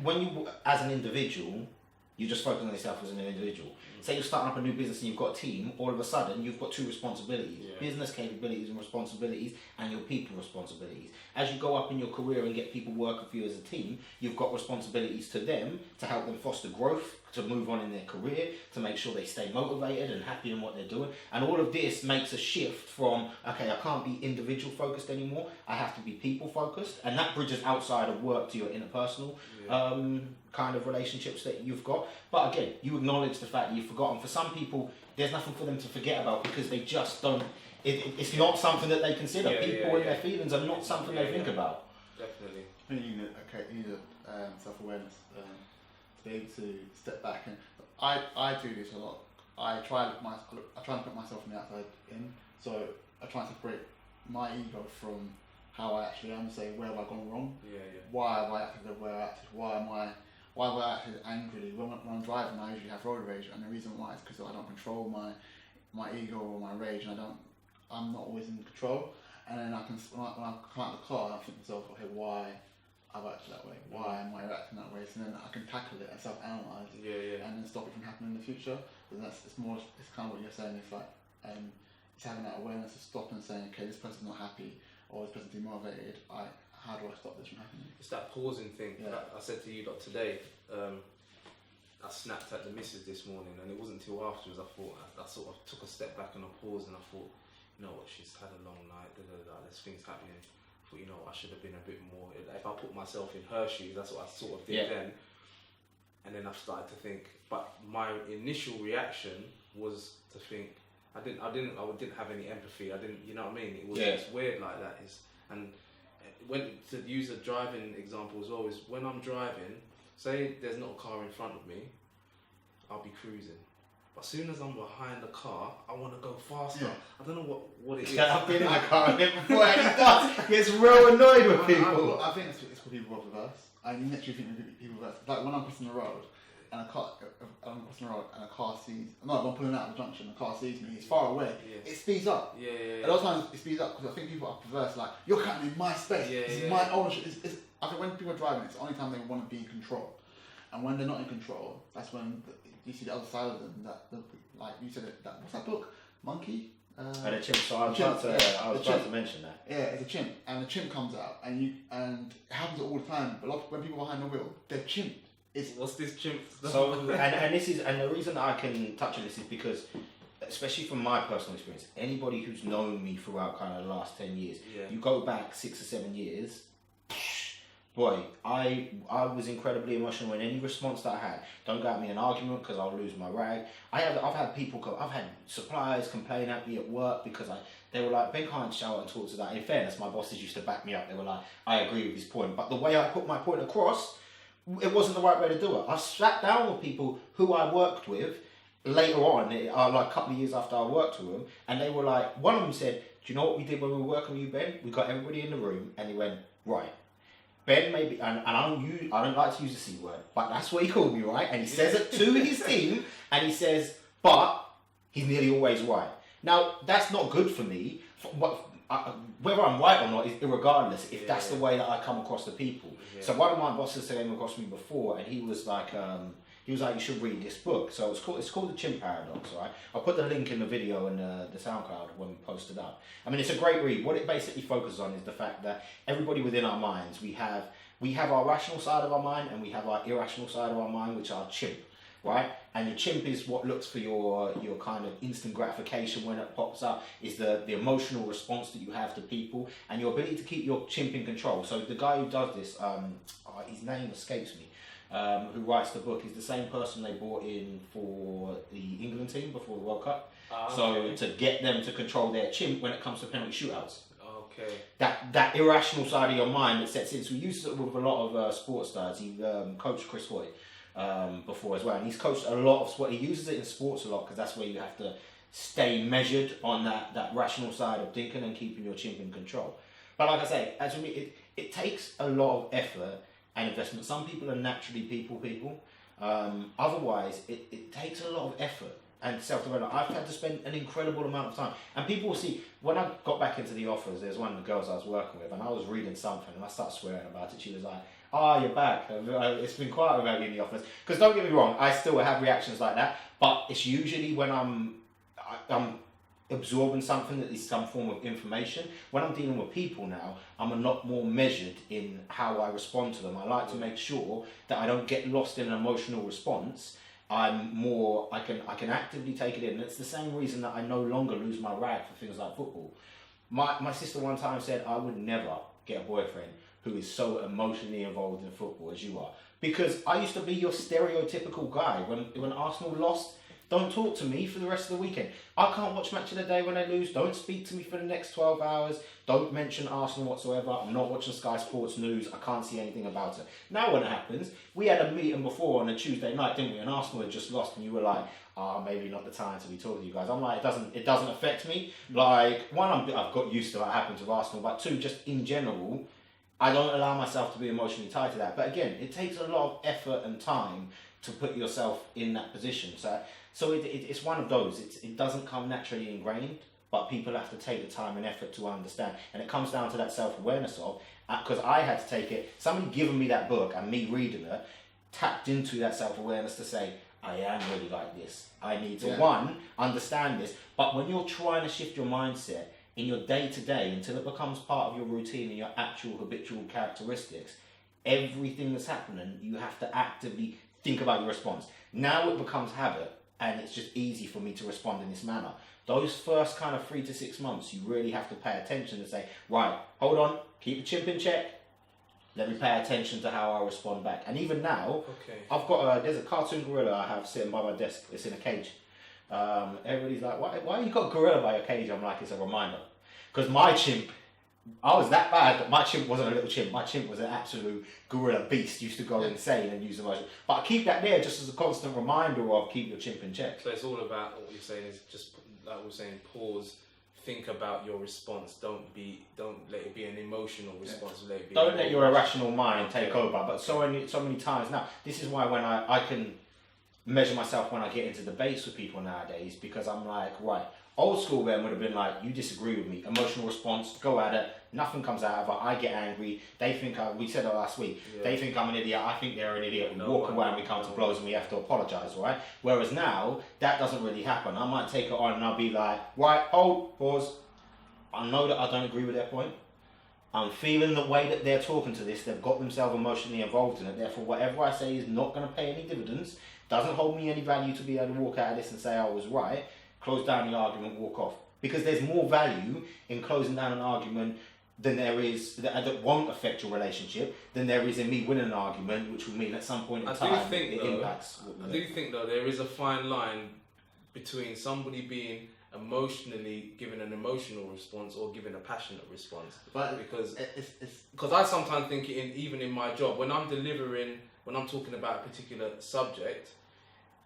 when you, as an individual, you just focus on yourself as an individual. Say you're starting up a new business and you've got a team, all of a sudden you've got two responsibilities. Business capabilities and responsibilities, and your people responsibilities. As you go up in your career and get people working for you as a team, you've got responsibilities to them to help them foster growth, to move on in their career, to make sure they stay motivated and happy in what they're doing. And all of this makes a shift from, okay, I can't be individual focused anymore, I have to be people focused. And that bridges outside of work to your interpersonal kind of relationships that you've got. But again, you acknowledge the fact that you've forgotten. For some people, there's nothing for them to forget about because they just don't, it's not something that they consider. People and their feelings are not something they think about. Definitely. I think you need self-awareness to be able to step back. And I do this a lot. I try to put myself from the outside in. So I try and separate my ego from how I actually am, say where have I gone wrong? Why have I acted the way I acted? Why have I acted angrily? When I'm driving, I usually have road rage, and the reason why is because I don't control my ego or my rage, and I'm not always in control. And then when I come out of the car, I think to myself, okay, why I've acted that way? Why am I acting that way? So then I can tackle it and self-analyze, and then stop it from happening in the future. And it's kind of what you're saying. It's like it's having that awareness to stop and saying, okay, this person's not happy, or this person's demotivated. How do I stop this from happening? It's that pausing thing. Like I said to you today, I snapped at the missus this morning, and it wasn't until afterwards I sort of took a step back and a pause, and I thought, you know what, she's had a long night, there's things happening. I thought, you know, I should have been a bit more, if I put myself in her shoes, that's what I sort of did then. And then I've started to think, but my initial reaction was to think, I didn't have any empathy. I didn't, you know what I mean? It was just weird like that. And when to use a driving example as well is when I'm driving, say there's not a car in front of me, I'll be cruising. But as soon as I'm behind the car, I want to go faster. I don't know what it is. I've been in a car and then before it gets real annoyed with people. I think it's for people of reverse. I literally think people reverse. Like when I'm crossing the road, and a car sees, when I'm pulling out of the junction, the car sees me, it's far away, it speeds up. A lot of times it speeds up because I think people are perverse, like, you're cutting in my space, this is my ownership. I think when people are driving, it's the only time they want to be in control. And when they're not in control, that's when you see the other side of them, like you said, what's that book? Monkey? And a chimp, so I was about to mention that. Yeah, it's a chimp, and the chimp comes out, and it happens all the time, but when people are behind the wheel, they're chimp. What's this chimp? So and the reason that I can touch on this is because, especially from my personal experience, anybody who's known me throughout kind of the last 10 years, you go back 6 or 7 years, boy, I was incredibly emotional in any response that I had. Don't get me in an argument because I'll lose my rag. I've had suppliers complain at me at work because they were like, Ben can't shout and talk to that. In fairness, my bosses used to back me up. They were like, I agree with his point, but the way I put my point across, it wasn't the right way to do it. I sat down with people who I worked with later on, like a couple of years after I worked with them, and they were like, one of them said, do you know what we did when we were working with you, Ben? We got everybody in the room, and he went, right, Ben maybe, and I don't like to use the C word, but that's what he called me, right? And he says it to his team, and he says, but he's nearly always right. Now, that's not good for me. Whether I'm right or not is irregardless if that's the way that I come across to people. So one of my bosses came across me before, and he was like, you should read this book. So it's called The Chimp Paradox, right? I'll put the link in the video and the SoundCloud when we post it up. I mean, it's a great read. What it basically focuses on is the fact that everybody within our minds, we have our rational side of our mind and we have our irrational side of our mind, which are chimp. Right, and your chimp is what looks for your kind of instant gratification when it pops up, is the emotional response that you have to people and your ability to keep your chimp in control. So the guy who does this, his name escapes me, who writes the book, is the same person they brought in for the England team before the World Cup. So to get them to control their chimp when it comes to penalty shootouts. Okay. That irrational side of your mind that sets in. So we use it with a lot of sports stars. He coached Chris Hoy before as well, and he's coached a lot of sport. He uses it in sports a lot because that's where you have to stay measured on that rational side of thinking and keeping your chimp in control. But like I say, as for me, it takes a lot of effort and investment. Some people are naturally people. Otherwise, it takes a lot of effort and self-development. I've had to spend an incredible amount of time. And people will see, when I got back into the office, there's one of the girls I was working with, and I was reading something, and I started swearing about it. She was like, you're back. It's been quiet about you in the office. Because don't get me wrong, I still have reactions like that, but it's usually when I'm absorbing something that is some form of information. When I'm dealing with people now, I'm a lot more measured in how I respond to them. I like to make sure that I don't get lost in an emotional response. I can actively take it in. And it's the same reason that I no longer lose my rag for things like football. My sister one time said, I would never get a boyfriend who is so emotionally involved in football as you are. Because I used to be your stereotypical guy. When Arsenal lost, don't talk to me for the rest of the weekend. I can't watch Match of the Day when they lose. Don't speak to me for the next 12 hours. Don't mention Arsenal whatsoever. I'm not watching Sky Sports News. I can't see anything about it. Now when it happens, we had a meeting before on a Tuesday night, didn't we? And Arsenal had just lost and you were like, maybe not the time to be talking to you guys. I'm like, it doesn't affect me. Like, one, I've got used to what happens with Arsenal, but two, just in general, I don't allow myself to be emotionally tied to that. But again, it takes a lot of effort and time to put yourself in that position. So it's one of those. It doesn't come naturally ingrained, but people have to take the time and effort to understand. And it comes down to that self-awareness of, because I had to take it, somebody giving me that book and me reading it, tapped into that self-awareness to say, I am really like this. I need to, one, understand this. But when you're trying to shift your mindset in your day-to-day until it becomes part of your routine and your actual habitual characteristics, everything that's happening, you have to actively think about your response. Now it becomes habit, and it's just easy for me to respond in this manner. Those first kind of 3 to 6 months, you really have to pay attention and say, right, hold on, keep the chimp in check. Let me pay attention to how I respond back. And even now, I've got there's a cartoon gorilla I have sitting by my desk. It's in a cage. Everybody's like, why you got a gorilla by your cage? I'm like, it's a reminder. Because my chimp, I was that bad, but my chimp wasn't a little chimp. My chimp was an absolute gorilla beast, used to go insane and use emotion. But I keep that there just as a constant reminder of keep your chimp in check. So it's all about, what you're saying is just, like we're saying, pause, think about your response. Don't let it be an emotional response. Don't let your irrational mind take over. But so many times now, this is why when I can measure myself when I get into debates with people nowadays, because I'm like, right, old school Ben would have been like, you disagree with me, emotional response, go at it, nothing comes out of it, I get angry, they think, we said it last week, they think I'm an idiot, I think they're an idiot, we walk away and we come to blows and we have to apologise, right? Whereas now, that doesn't really happen. I might take it on and I'll be like, right, hold, pause, I know that I don't agree with their point, I'm feeling the way that they're talking to this, they've got themselves emotionally involved in it, therefore whatever I say is not going to pay any dividends, doesn't hold me any value to be able to walk out of this and say I was right, close down the argument, walk off. Because there's more value in closing down an argument than there is, that won't affect your relationship, than there is in me winning an argument, which will mean at some point in time it impacts. I do think though there is a fine line between somebody being emotionally giving an emotional response or giving a passionate response. But because I sometimes think even in my job, when I'm talking about a particular subject,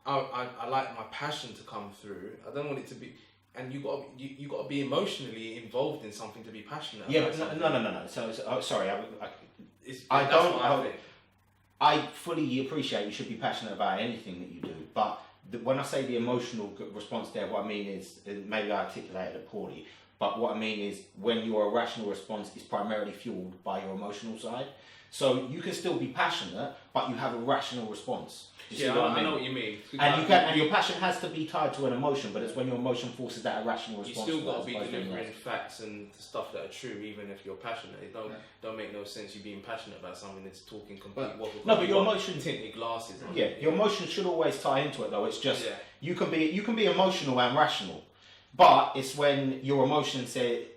I like my passion to come through. I don't want it to be, and you got to be emotionally involved in something to be passionate. Yeah, about no. So sorry, I don't. I fully appreciate you should be passionate about anything that you do, but when I say the emotional response there, what I mean is, maybe I articulated it poorly, but what I mean is when your irrational response is primarily fueled by your emotional side. So you can still be passionate, but you have a rational response. Yeah, I know what you mean. And your passion has to be tied to an emotion, but it's when your emotion forces that irrational response. You still got to be delivering facts and stuff that are true, even if you're passionate. It don't make no sense you being passionate about something that's talking complete waffle. No, but your emotion tinted glasses. Your emotion should always tie into it, though. It's just you can be emotional and rational, but it's when your emotion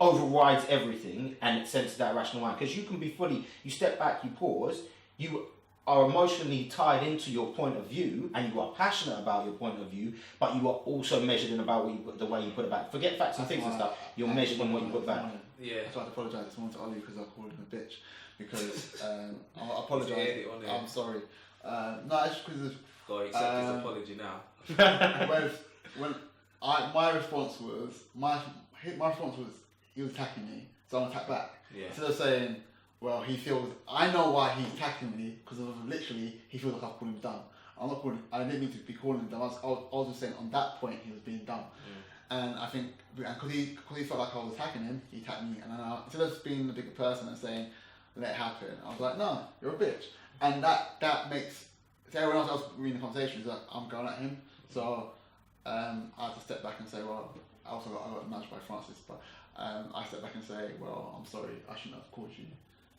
overrides everything and it sends that rational mind. Because you can be you step back, you pause, you are emotionally tied into your point of view and you are passionate about your point of view, but you are also measured in about the way you put it back. Forget facts and things and stuff, you're measured in what you put back. Yeah. I tried to apologise this morning to Ollie because I called him a bitch. Because I apologise. I'm sorry. No, it's just because got to accept his apology now. My response was he was attacking me, so I'm attacked back. Yeah. Instead of saying, well, I know why he's tackling me, because literally he feels like I've called him dumb. I didn't mean to be calling him dumb. I was just saying on that point he was being dumb. And I think, because he felt like I was attacking him, he attacked me. And then instead of being the bigger person and saying, let it happen, I was like, no, you're a bitch. And that makes, to everyone else reading the conversation, is that I'm going at him. So I had to step back and say, well, I got nudged by Francis, but I stepped back and say, well, I'm sorry, I shouldn't have called you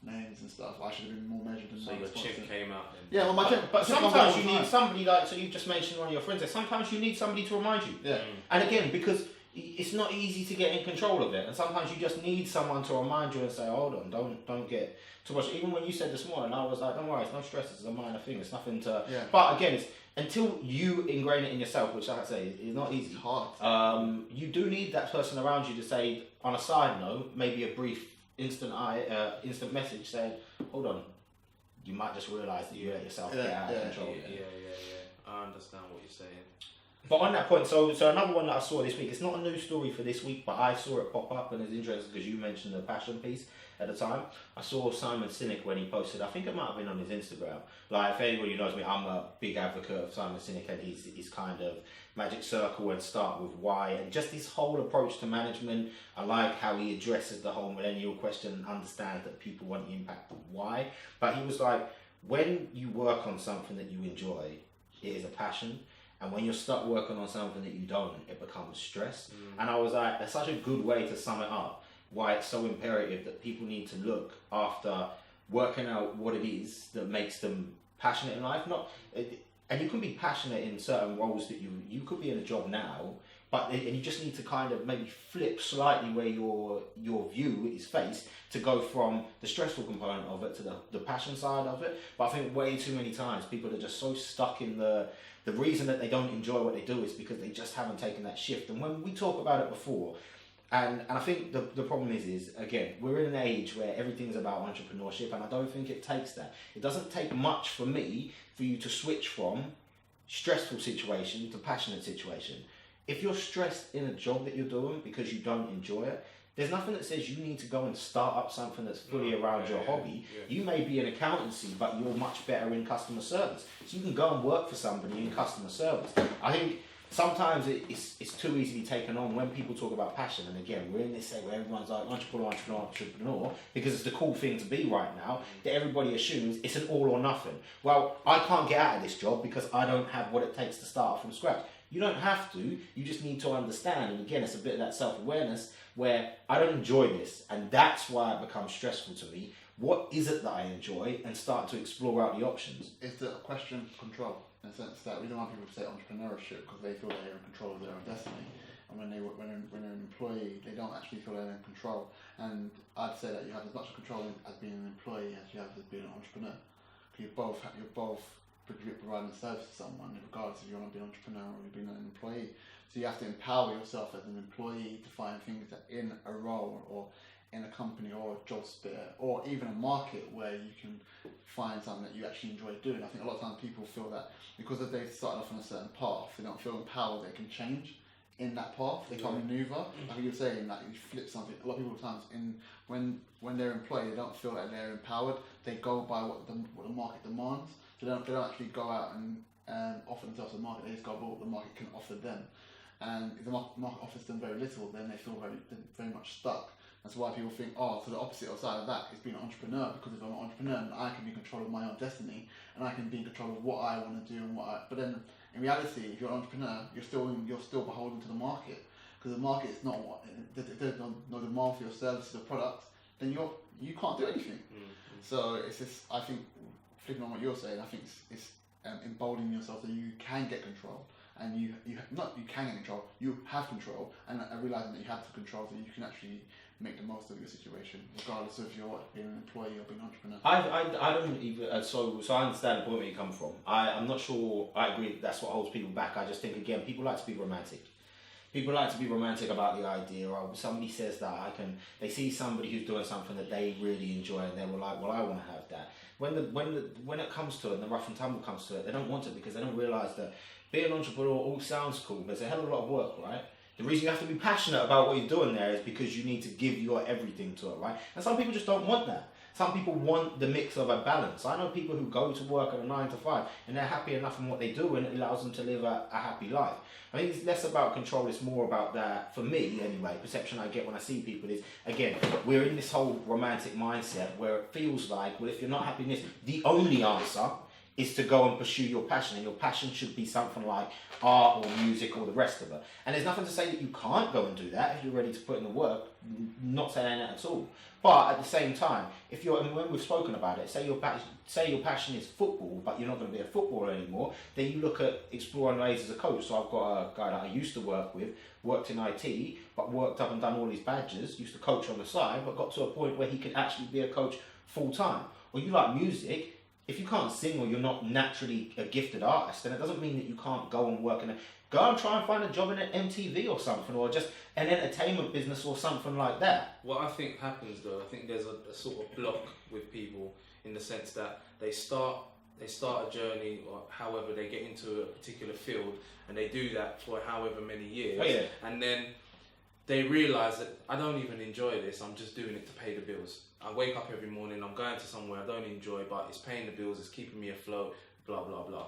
names and stuff. I should have been more measured in so my your response. chip came out then. Yeah, well, my chip. But sometimes you need somebody, like, so you just mentioned one of your friends there, sometimes you need somebody to remind you. Yeah. And again, because it's not easy to get in control of it, and sometimes you just need someone to remind you and say, hold on, don't get too much. Even when you said this morning, I was like, don't worry, it's no stress, it's a minor thing, it's nothing to... Yeah. But again, it's until you ingrain it in yourself, which like I say, is not easy. It's hard. You do need that person around you to say, on a side note, maybe a brief instant message saying, hold on, you might just realise that you let yourself get out of control. Yeah. I understand what you're saying. But on that point, so another one that I saw this week, it's not a news story for this week, but I saw it pop up and it's interesting because you mentioned the passion piece at the time. I saw Simon Sinek when he posted, I think it might have been on his Instagram. Like, if anybody knows me, I'm a big advocate of Simon Sinek and his kind of magic circle and start with why, and just his whole approach to management. I like how he addresses the whole millennial question and understands that people want the impact of why. But he was like, when you work on something that you enjoy, it is a passion. And when you're stuck working on something that you don't, it becomes stress. And I was like, that's such a good way to sum it up, why it's so imperative that people need to look after working out what it is that makes them passionate in life. And you can be passionate in certain roles that you could be in a job now, and you just need to kind of maybe flip slightly where your view is faced to go from the stressful component of it to the passion side of it. But I think way too many times people are just so stuck in the reason that they don't enjoy what they do is because they just haven't taken that shift. And when we talk about it before, and I think the problem is again, we're in an age where everything's about entrepreneurship, and I don't think it takes that. It doesn't take much for me for you to switch from stressful situation to passionate situation. If you're stressed in a job that you're doing because you don't enjoy it, there's nothing that says you need to go and start up something that's fully around your hobby. You may be in accountancy, but you're much better in customer service. So you can go and work for somebody in customer service. I think sometimes it's too easily taken on when people talk about passion. And again, we're in this state where everyone's like entrepreneur, because it's the cool thing to be right now, that everybody assumes it's an all or nothing. Well, I can't get out of this job because I don't have what it takes to start from scratch. You don't have to, you just need to understand. And again, it's a bit of that self-awareness where I don't enjoy this, and that's why it becomes stressful to me. What is it that I enjoy, and start to explore out the options. It's a question of control, in the sense that we don't want people to say entrepreneurship because they feel they're in control of their own destiny. And when they're an employee, they don't actually feel they're in control. And I'd say that you have as much control as being an employee as you have as being an entrepreneur. You're both providing service to someone, regardless if you want to be an entrepreneur or you're being an employee. So you have to empower yourself as an employee to find things that in a role or in a company or a job sphere or even a market where you can find something that you actually enjoy doing. I think a lot of times people feel that because if they've started off on a certain path, they don't feel empowered they can change in that path. They can't maneuver. Like you're saying, like you flip something. A lot of people times when they're employed, they don't feel that they're empowered. They go by what the market demands. So they don't actually go out and offer themselves to the market. They just go by what the market can offer them. And if the market offers them very little, then they feel very much stuck. That's why people think, so the opposite side of that is being an entrepreneur, because if I'm an entrepreneur, then I can be in control of my own destiny, and I can be in control of what I want to do but then in reality, if you're an entrepreneur, you're still beholden to the market, because the market is not there's no demand for your services or products, then you can't do anything. So it's just, I think, flipping on what you're saying, I think it's emboldening yourself so you can get control. And you can get control, you have control, and realising that you have the control so you can actually make the most of your situation, regardless of you're being an employee or being an entrepreneur. I don't even, so I understand the point where you come from. I'm not sure I agree that's what holds people back. I just think, again, people like to be romantic. People like to be romantic about the idea, or somebody says that they see somebody who's doing something that they really enjoy and they were like, well, I want to have that. When it comes to it and the rough and tumble comes to it, they don't want it because they don't realise that being an entrepreneur all sounds cool, but it's a hell of a lot of work, right? The reason you have to be passionate about what you're doing there is because you need to give your everything to it, right? And some people just don't want that. Some people want the mix of a balance. I know people who go to work at a 9 to 5 and they're happy enough in what they do, and it allows them to live a happy life. I think it's less about control, it's more about that, for me anyway, perception I get when I see people is, again, we're in this whole romantic mindset where it feels like, well, if you're not happy in this, the only answer is to go and pursue your passion, and your passion should be something like art or music or the rest of it. And there's nothing to say that you can't go and do that if you're ready to put in the work, not saying that at all. But at the same time, if you're, and when we've spoken about it, say your passion is football, but you're not going to be a footballer anymore, then you look at exploring ways as a coach. So I've got a guy that I used to work with, worked in IT, but worked up and done all these badges, used to coach on the side, but got to a point where he could actually be a coach full time. Or you like music, if you can't sing or you're not naturally a gifted artist, then it doesn't mean that you can't go and work in go and try and find a job in an MTV or something, or just an entertainment business or something like that. What I think happens though, I think there's a sort of block with people in the sense that they start a journey, or however they get into a particular field, and they do that for however many years, and then they realise that I don't even enjoy this, I'm just doing it to pay the bills. I wake up every morning, I'm going to somewhere I don't enjoy, but it's paying the bills, it's keeping me afloat, blah, blah, blah.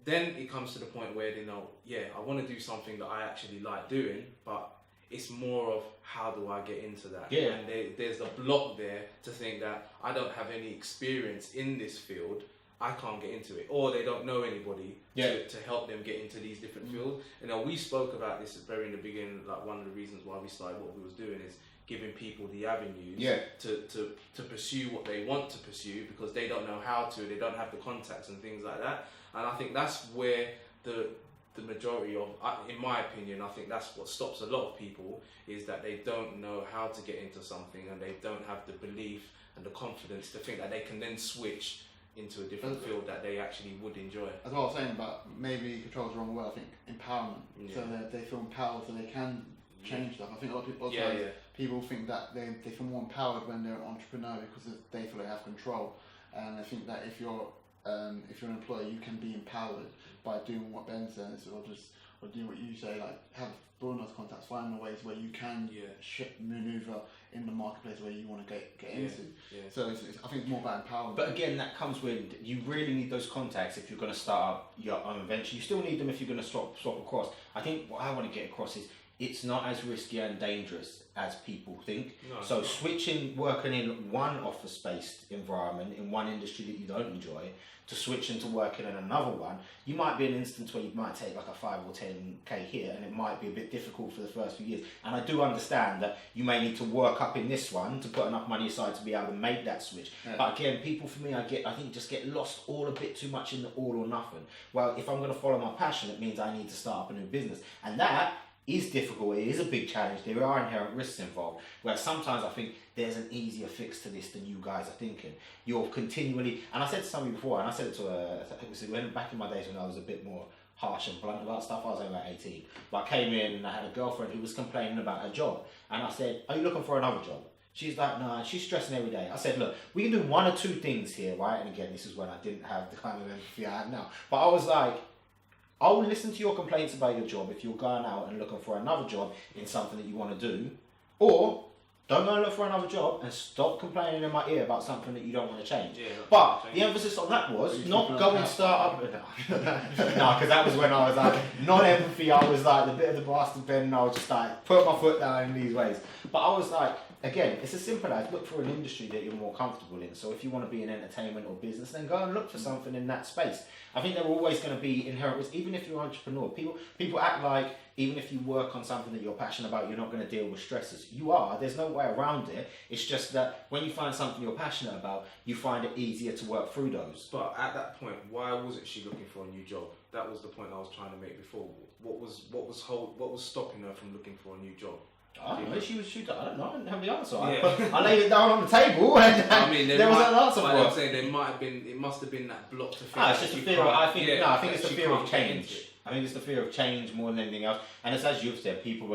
Then it comes to the point where they know, yeah, I want to do something that I actually like doing, but it's more of how do I get into that? Yeah. And there's a block there to think that I don't have any experience in this field, I can't get into it. Or they don't know anybody to help them get into these different fields. You know, we spoke about this very in the beginning, like one of the reasons why we started what we was doing is giving people the avenues to pursue what they want to pursue, because they don't know how to, they don't have the contacts and things like that. And I think that's where the majority of, in my opinion, I think that's what stops a lot of people, is that they don't know how to get into something, and they don't have the belief and the confidence to think that they can then switch into a different field that they actually would enjoy. As well, I was saying about maybe control's the wrong word, I think empowerment. So they feel empowered, so they can change stuff. I think a lot of people people think that they feel more empowered when they're an entrepreneur because they feel they have control. And I think that if you're an employee, you can be empowered by doing what Ben says, or do what you say, like have building those contacts, finding the ways where you can maneuver in the marketplace where you want to get into. Yeah. So I think it's more about empowerment. But again, that comes with, you really need those contacts if you're going to start up your own venture. You still need them if you're going to swap across. I think what I want to get across is it's not as risky and dangerous as people think. No, so switching, working in one office-based environment in one industry that you don't enjoy, to switching to working in another one, you might be an instance where you might take like a 5 or 10k hit, and it might be a bit difficult for the first few years. And I do understand that you may need to work up in this one to put enough money aside to be able to make that switch. Yeah. But again, people, for me, I think just get lost all a bit too much in the all or nothing. Well, if I'm going to follow my passion, it means I need to start up a new business, and that is difficult. It is a big challenge. There are inherent risks involved, where sometimes I think there's an easier fix to this than you guys are thinking. You're continually, and I said to somebody before, and I said it to it was back in my days when I was a bit more harsh and blunt about stuff. I was only about 18, but I came in and I had a girlfriend who was complaining about her job, and I said, "Are you looking for another job?" She's like, "No," she's stressing every day. I said, "Look, we can do one or two things here, right?" And again, this is when I didn't have the kind of empathy I have now, but I was like, I'll listen to your complaints about your job if you're going out and looking for another job in something that you want to do, or don't go and look for another job and stop complaining in my ear about something that you don't want to change. Yeah, but the emphasis on that was not go and start up. No, because that was when I was like non-empathy. I was like the bit of the bastard Ben, and I was just like put my foot down in these ways. But I was like, again, it's as simple as look for an industry that you're more comfortable in. So if you want to be in entertainment or business, then go and look for something in that space. I think there are always going to be inherent risks, even if you're an entrepreneur. People act like even if you work on something that you're passionate about, you're not going to deal with stresses. You are. There's no way around it. It's just that when you find something you're passionate about, you find it easier to work through those. But at that point, why wasn't she looking for a new job? That was the point I was trying to make before. What was stopping her from looking for a new job? I don't know. I don't know. I didn't have the answer. Yeah. I laid it down on the table, and I mean, there was an answer for it. I'm saying there might have been. It must have been that block to feel. It's just a fear. I think it's the fear of change. I think it's the fear of change more than anything else. And it's as you've said, people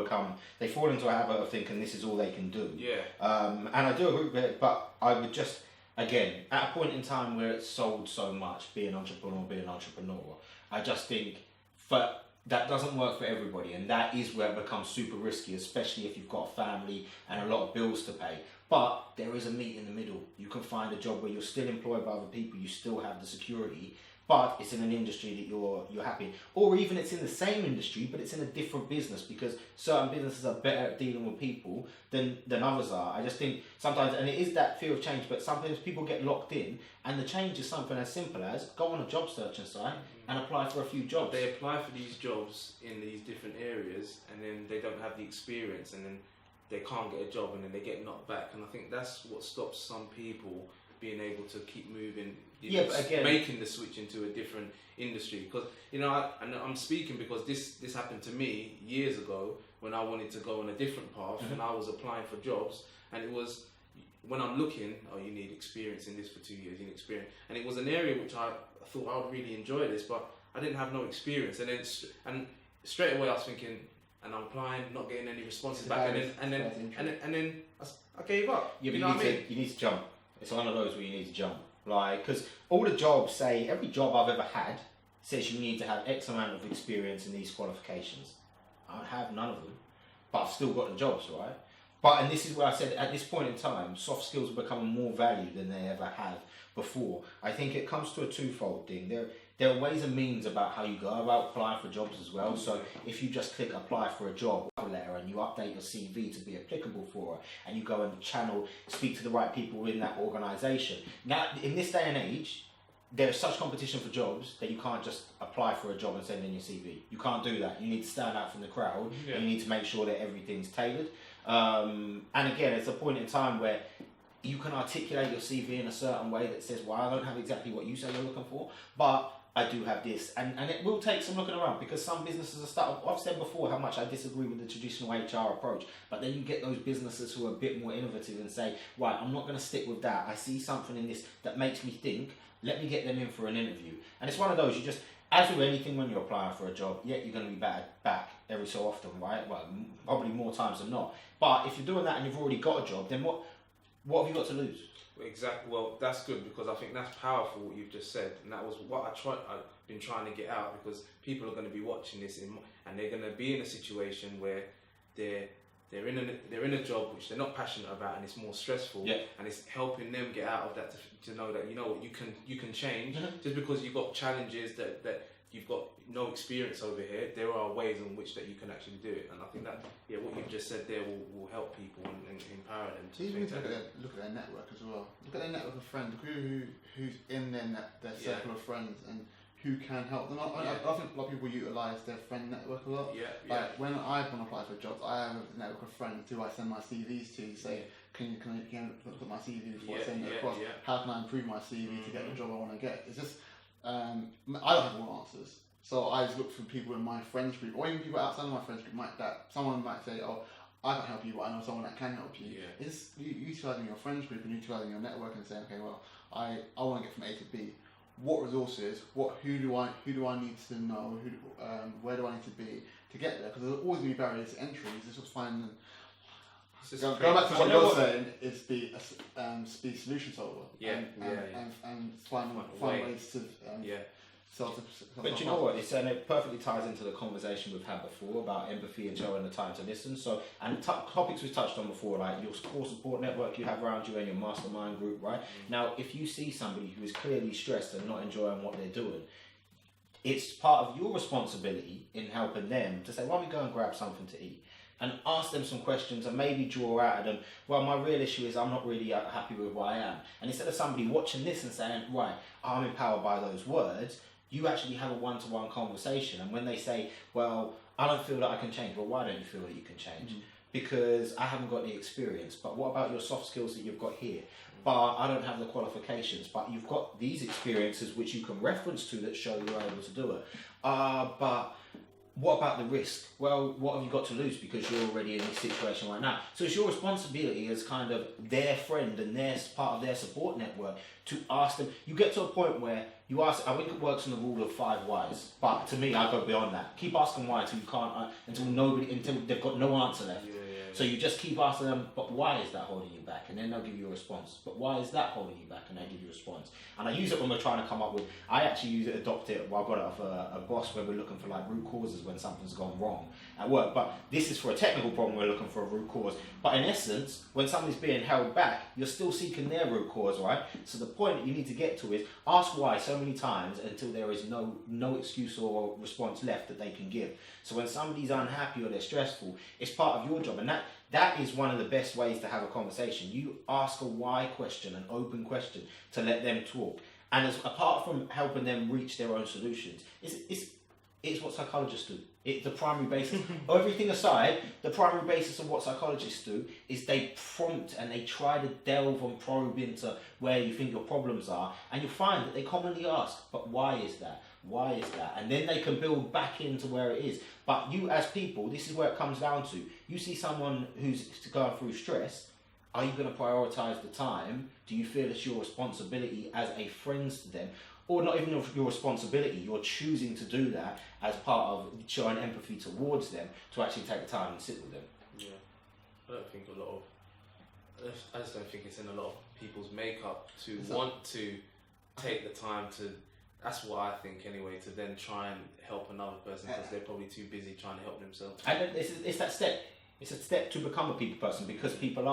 they fall into a habit of thinking this is all they can do. Yeah. And I do agree with it, but I would just, again, at a point in time where it's sold so much, being an entrepreneur, I just think for that doesn't work for everybody, and that is where it becomes super risky, especially if you've got a family and a lot of bills to pay. But there is a meet in the middle. You can find a job where you're still employed by other people, you still have the security, but it's in an industry that you're happy in. Or even it's in the same industry, but it's in a different business, because certain businesses are better at dealing with people than others are. I just think sometimes, and it is that fear of change, but sometimes people get locked in, and the change is something as simple as go on a job searching site and apply for a few jobs. They apply for these jobs in these different areas, and then they don't have the experience, and then they can't get a job, and then they get knocked back. And I think that's what stops some people being able to keep moving, but again, making the switch into a different industry. Because I'm speaking because this happened to me years ago when I wanted to go on a different path, and I was applying for jobs, and it was when I'm looking, you need experience in this for 2 years, you need experience, and it was an area which I thought I would really enjoy this, but I didn't have no experience, and then straight away I was thinking, and I'm applying, not getting any responses back, and then I gave up. Yeah, you know what I mean? You need to jump. It's one of those where you need to jump. Like, because all the jobs say, every job I've ever had says you need to have X amount of experience in these qualifications. I don't have none of them, but I've still got the jobs, right? But, and this is where I said, at this point in time, soft skills are becoming more valued than they ever have before. I think it comes to a twofold thing. There are ways and means about how you go about applying for jobs as well. So if you just click apply for a job letter and you update your CV to be applicable for it, and you go and speak to the right people within that organisation. Now, in this day and age, there's such competition for jobs that you can't just apply for a job and send in your CV. You can't do that. You need to stand out from the crowd, and you need to make sure that everything's tailored. And again, it's a point in time where you can articulate your CV in a certain way that says, well, I don't have exactly what you say you're looking for, but I do have this. And it will take some looking around, because some businesses are starting. I've said before how much I disagree with the traditional HR approach, but then you get those businesses who are a bit more innovative and say, right, I'm not going to stick with that. I see something in this that makes me think, let me get them in for an interview. And it's one of those, you just, as with anything when you're applying for a job, you're going to be battered back every so often, right? Well, probably more times than not. But if you're doing that and you've already got a job, then what have you got to lose? Exactly. Well, that's good, because I think that's powerful what you've just said, and that was what I've been trying to get out, because people are going to be watching this and they're going to be in a situation where they're in a job which they're not passionate about, and it's more stressful, and it's helping them get out of that to know that, you know, you can change. Just because you've got challenges that you've got no experience over here, there are ways in which that you can actually do it. And I think that what you've just said there will help people and empower them. So you need to look at their network as well. Look at their network of friends. Look who's in their circle of friends and who can help them. I think a lot of people utilise their friend network a lot. Like when I want to apply for jobs, I have a network of friends who I send my CVs to say, can you look at my CV before I send it across? How can I improve my CV to get the job I want to get? It's just, I don't have all answers. So I just look for people in my friends group, or even people outside of my friends group, someone might say, oh, I can't help you, but I know someone that can help you. It's utilising your friends group and utilising your network and saying, okay, well, I want to get from A to B. What resources? Who do I need to know? Where do I need to be to get there? Because there's always going to be barriers to entry. It's just finding. Going back to what you're saying, is be a solution solver. And find ways to. But you know what? It perfectly ties into the conversation we've had before about empathy and showing the time to listen. So, and topics we've touched on before, like your core support network you have around you and your mastermind group, right? Now, if you see somebody who is clearly stressed and not enjoying what they're doing, it's part of your responsibility in helping them to say, why don't we go and grab something to eat? And ask them some questions and maybe draw out of them, well, my real issue is I'm not really happy with where I am. And instead of somebody watching this and saying, right, I'm empowered by those words, you actually have a one-to-one conversation. And when they say, well, I don't feel that I can change, well, why don't you feel that you can change? Because I haven't got the experience. But what about your soft skills that you've got here? But I don't have the qualifications, but you've got these experiences which you can reference to that show you're able to do it. But what about the risk? Well, what have you got to lose because you're already in this situation right now? So it's your responsibility as kind of their friend and their part of their support network to ask them. You get to a point where you ask, I think it works on the rule of 5 whys, but to me, I go beyond that. Keep asking why until you can't, until they've got no answer left. So you just keep asking them, but why is that holding you back? And then they'll give you a response. But why is that holding you back? And they give you a response. And I use it when we're trying to come up with, I actually use it, adopt it, well, I got it off a boss where we're looking for like root causes when something's gone wrong at work. But this is for a technical problem, we're looking for a root cause. But in essence, when something's being held back, you're still seeking their root cause, right? So the point that you need to get to is ask why so many times until there is no excuse or response left that they can give. So when somebody's unhappy or they're stressful, it's part of your job. And that is one of the best ways to have a conversation. You ask a why question, an open question, to let them talk. And apart from helping them reach their own solutions, it's what psychologists do. The primary basis, everything aside, the primary basis of what psychologists do is they prompt and they try to delve and probe into where you think your problems are. And you'll find that they commonly ask, but why is that? Why is that? And then they can build back into where it is. But you as people, this is where it comes down to. You see someone who's going through stress, are you going to prioritise the time? Do you feel it's your responsibility as a friend to them? Or not even your responsibility, you're choosing to do that as part of showing empathy towards them to actually take the time and sit with them. Yeah, I just don't think it's in a lot of people's makeup to want to take the time to, that's what I think anyway, to then try and help another person because they're probably too busy trying to help themselves. And it's that step. It's a step to become a people person because people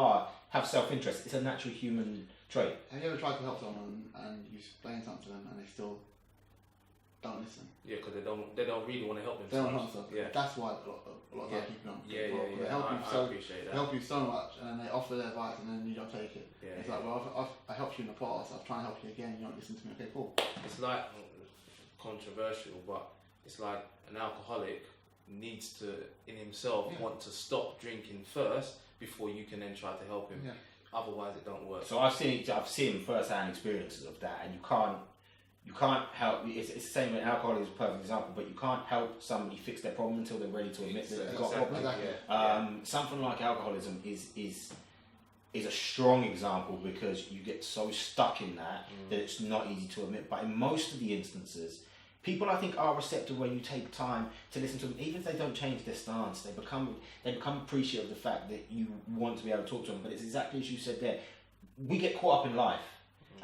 have self-interest. It's a natural human trait. Have you ever tried to help someone and you explain something to them and they still don't listen? Yeah, because they don't really want to help themselves. They don't help themselves. Yeah. That's why a lot of other people don't. Yeah. They help you so much and then they offer their advice and then you don't take it. Yeah, it's like, well, I helped you in the past, I'll try and help you again, you don't listen to me, okay, cool. It's like, controversial, but it's like an alcoholic needs to, in himself, want to stop drinking first before you can then try to help him. Yeah. Otherwise, it don't work. So I've seen first-hand experiences of that, and you can't help. It's the same with alcohol is a perfect example, but you can't help somebody fix their problem until they're ready to admit that they've got a problem. Exactly. Something like alcoholism is a strong example because you get so stuck in that it's not easy to admit. But in most of the instances, people I think are receptive when you take time to listen to them, even if they don't change their stance. They become appreciative of the fact that you want to be able to talk to them. But it's exactly as you said there. We get caught up in life.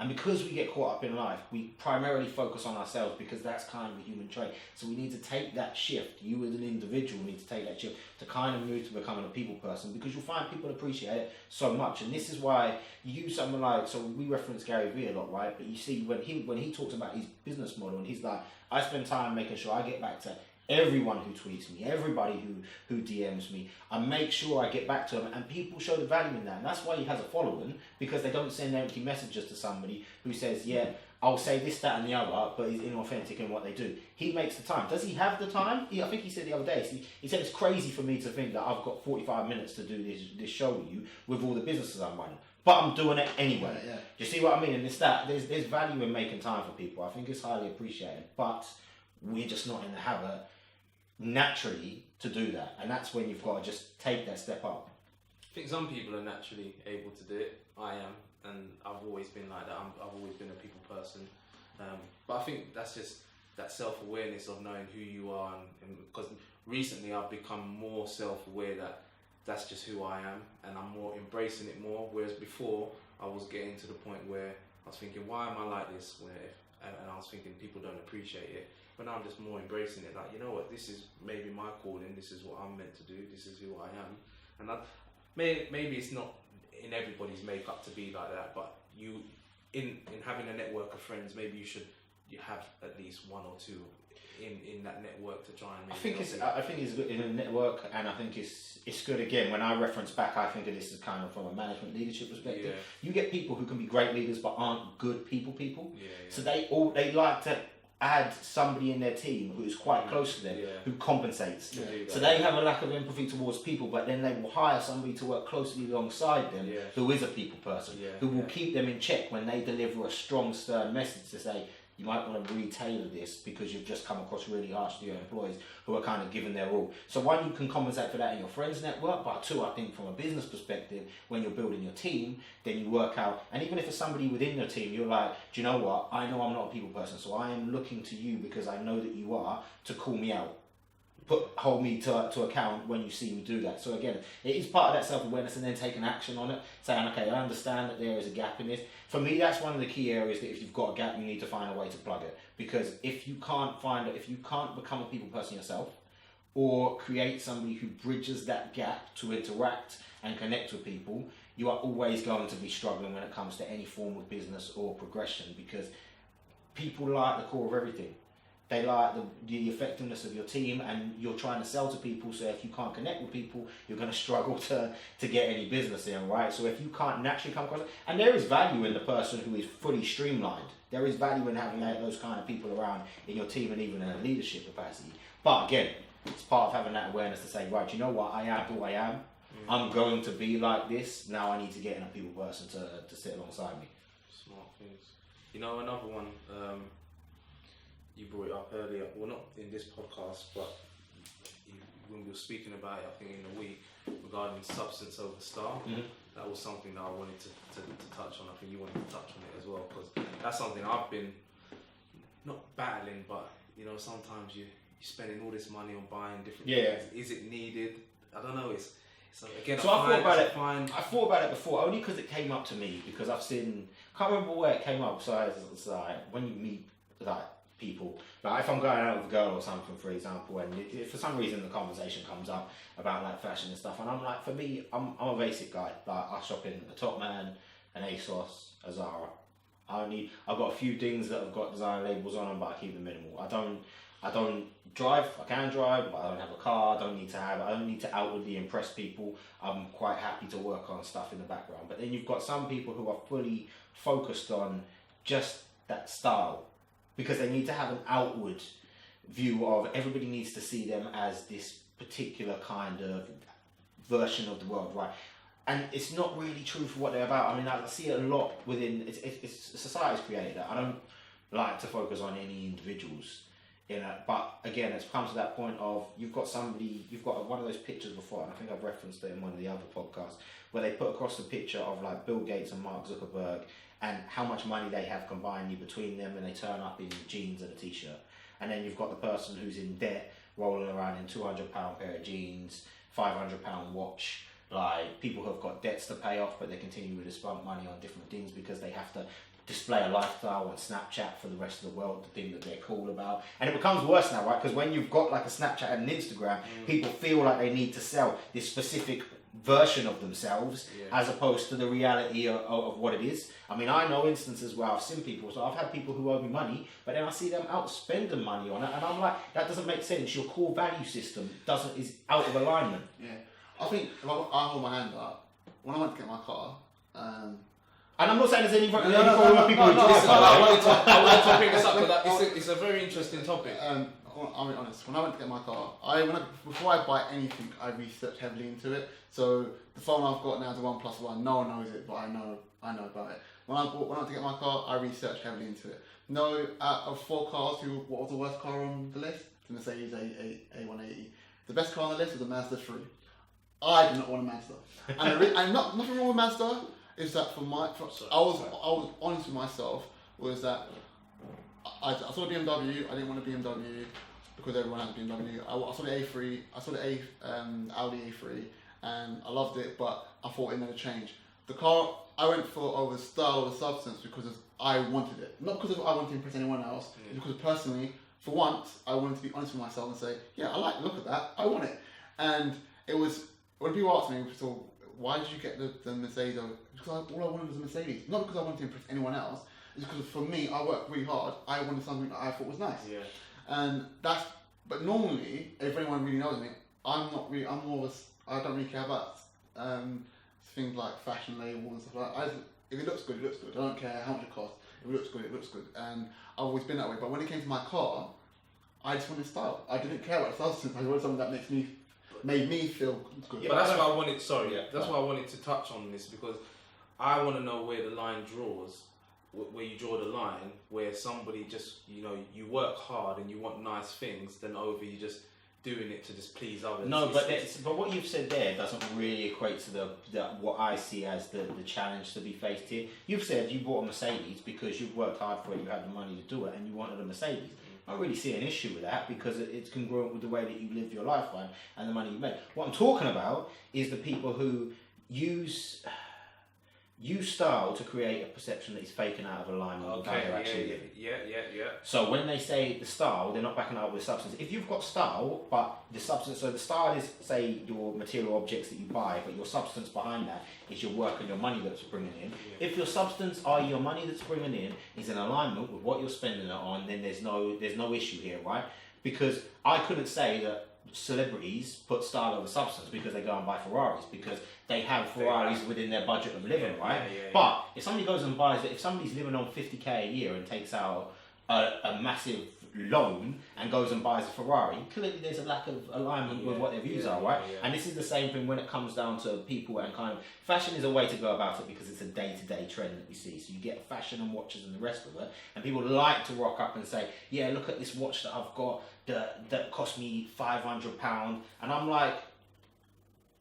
And because we get caught up in life, we primarily focus on ourselves because that's kind of a human trait. So we need to take that shift. You as an individual need to take that shift to kind of move to becoming a people person because you'll find people appreciate it so much. And this is why you use something like, so we reference Gary Vee a lot, right? But you see when he talks about his business model and he's like, I spend time making sure I get back to everyone who tweets me, everybody who DMs me, I make sure I get back to them, and people show the value in that. And that's why he has a following, because they don't send empty messages to somebody who says, yeah, I'll say this, that and the other, but is inauthentic in what they do. He makes the time. Does he have the time? I think he said the other day, he said it's crazy for me to think that I've got 45 minutes to do this show with you with all the businesses I'm running. But I'm doing it anyway. Yeah. Do you see what I mean? And it's that there's value in making time for people. I think it's highly appreciated, but we're just not in the habit naturally to do that, and that's when you've got to just take that step up. I think some people are naturally able to do it. I am, and I've always been like that. I've always been a people person, but I think that's just that self-awareness of knowing who you are, and because recently I've become more self-aware that that's just who I am, and I'm more embracing it more. Whereas before I was getting to the point where I was thinking, why am I like this? And I was thinking people don't appreciate it. But now I'm just more embracing it, like, you know what, this is maybe my calling, this is what I'm meant to do, this is who I am. And maybe it's not in everybody's makeup to be like that, but you, in having a network of friends, maybe you have at least one or two in that network to try and. I think it's good in a network, and I think it's good again. When I reference back, I think of this is kind of from a management leadership perspective. Yeah. You get people who can be great leaders but aren't good people. Yeah. So they like to add somebody in their team who is quite close to them, who compensates. So they have a lack of empathy towards people, but then they will hire somebody to work closely alongside them who is a people person, who will keep them in check when they deliver a strong, stern message to say, you might want to retailor this because you've just come across really harsh to your employees who are kind of giving their all. So one, you can compensate for that in your friends network, but two, I think from a business perspective, when you're building your team, then you work out, and even if it's somebody within your team, you're like, do you know what, I know I'm not a people person, so I am looking to you because I know that you are, to call me out. hold me to account when you see me do that. So again, it is part of that self-awareness and then taking action on it, saying, okay, I understand that there is a gap in this. For me, that's one of the key areas that if you've got a gap, you need to find a way to plug it. Because if you can't become a people person yourself, or create somebody who bridges that gap to interact and connect with people, you are always going to be struggling when it comes to any form of business or progression, because people like the core of everything. They like the effectiveness of your team, and you're trying to sell to people. So if you can't connect with people, you're going to struggle to get any business in, right? So if you can't naturally come across it, and there is value in the person who is fully streamlined. There is value in having those kind of people around in your team and even in a leadership capacity. But again, it's part of having that awareness to say, right, you know what, I am who I am. I'm going to be like this. Now I need to get in a people person to sit alongside me. Smart things. You know, another one. You brought it up earlier, well not in this podcast, but when we were speaking about it, I think in the week, regarding substance over style. That was something that I wanted to touch on. I think you wanted to touch on it as well, because that's something I've been, not battling, but you know, sometimes you're spending all this money on buying different things. Is it needed? I don't know. So again, so I thought about it before, only because it came up to me, because I've seen, can't remember where it came up, so it's like, when you meet like people, like if I'm going out with a girl or something, for example, and for some reason the conversation comes up about like fashion and stuff, and I'm like, for me, I'm a basic guy. Like I shop in a Top Man, an ASOS, a Zara. I've got a few things that have got design labels on them, but I keep them minimal. I don't drive. I can drive, but I don't have a car. I don't need to outwardly impress people. I'm quite happy to work on stuff in the background. But then you've got some people who are fully focused on just that style, because they need to have an outward view of, everybody needs to see them as this particular kind of version of the world, right? And it's not really true for what they're about. I mean, I see it a lot within, it's society's created that. I don't like to focus on any individuals, you know, but again, it's come to that point of, you've got one of those pictures before, and I think I've referenced it in one of the other podcasts, where they put across the picture of like Bill Gates and Mark Zuckerberg, and how much money they have combined between them, and they turn up in jeans and a t-shirt. And then you've got the person who's in debt, rolling around in £200 pair of jeans, £500 watch, like people who have got debts to pay off, but they continue to spend money on different things because they have to display a lifestyle on Snapchat for the rest of the world, the thing that they're cool about. And it becomes worse now, right? Because when you've got like a Snapchat and an Instagram, people feel like they need to sell this specific version of themselves, as opposed to the reality of what it is. I mean, I know instances where I've seen people, so I've had people who owe me money, but then I see them out spending money on it, and I'm like, that doesn't make sense. Your core value system is out of alignment. Yeah, I think if I hold my hand up, when I went to get my car, and I'm not saying there's any problem with people who drive. I wanted to bring this up because it's a very interesting topic. I'll be honest, when I went to get my car, before I buy anything, I research heavily into it. So the phone I've got now is a OnePlus 1. No one knows it, but I know about it. When I went to get my car, I researched heavily into it. No, out of 4 cars, what was the worst car on the list? The Mercedes A180. The best car on the list was a Mazda 3. I did not want a Mazda, and nothing wrong with Mazda. Is that I was honest with myself. Was that I saw a BMW. I didn't want a BMW because everyone has a BMW. I saw the A3. I saw the Audi A3, and I loved it. But I thought it never changed. The car I went for over style over substance because I wanted it, not because I wanted to impress anyone else. Because personally, for once, I wanted to be honest with myself and say, yeah, I like the look of that. I want it. And it was when people asked me, so why did you get the Mercedes? Because all I wanted was a Mercedes, not because I wanted to impress anyone else. It's because for me, I worked really hard. I wanted something that I thought was nice. Yeah. And but normally, if anyone really knows me, I don't really care about things like fashion labels and stuff like that. If it looks good, it looks good. I don't care how much it costs. If it looks good, it looks good. And I've always been that way. But when it came to my car, I just wanted style. I didn't care about substance. I wanted something that made me feel good. Yeah, but that's why I wanted. That's why I wanted to touch on this, because I want to know where the line draws, where you draw the line, where somebody just, you work hard and you want nice things, then over you just doing it to just please others. No, but what you've said there doesn't really equate to the what I see as the challenge to be faced here. You've said you bought a Mercedes because you've worked hard for it, you had the money to do it, and you wanted a Mercedes. I don't really see an issue with that because it's congruent with the way that you live your life, right, and the money you make. What I'm talking about is the people who use style to create a perception that is faking out of alignment with how they're actually living. Yeah. So when they say the style, they're not backing it up with substance. If you've got style, but the substance, so the style is, say, your material objects that you buy, but your substance behind that is your work and your money that's bringing in. Yeah. If your substance, i.e. your money that's bringing in, is in alignment with what you're spending it on, then there's no issue here, right? Because I couldn't say that celebrities put style over substance because they go and buy Ferraris, because they have Ferraris within their budget of living, right? But if somebody goes and buys it, if somebody's living on 50k a year and takes out a massive loan and goes and buys a Ferrari, clearly there's a lack of alignment with what their views are, right? And this is the same thing when it comes down to people and kind of fashion is a way to go about it because it's a day-to-day trend that we see. So you get fashion and watches and the rest of it, and people like to rock up and say, yeah, look at this watch that I've got that cost me £500, and I'm like,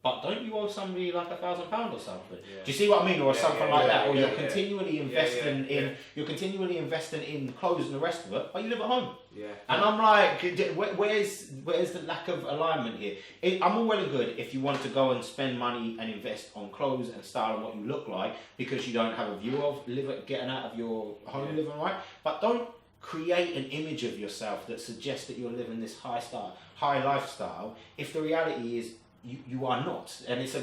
but don't you owe somebody like £1,000 or something? Yeah. Do you see what I mean, or something like that? Or you're continually investing in clothes and the rest of it, but you live at home. Yeah. And I'm like, where's the lack of alignment here? I'm all well and good if you want to go and spend money and invest on clothes and style and what you look like because you don't have a view of getting out of your home living, right? But don't create an image of yourself that suggests that you're living this high lifestyle if the reality is you are not. And it's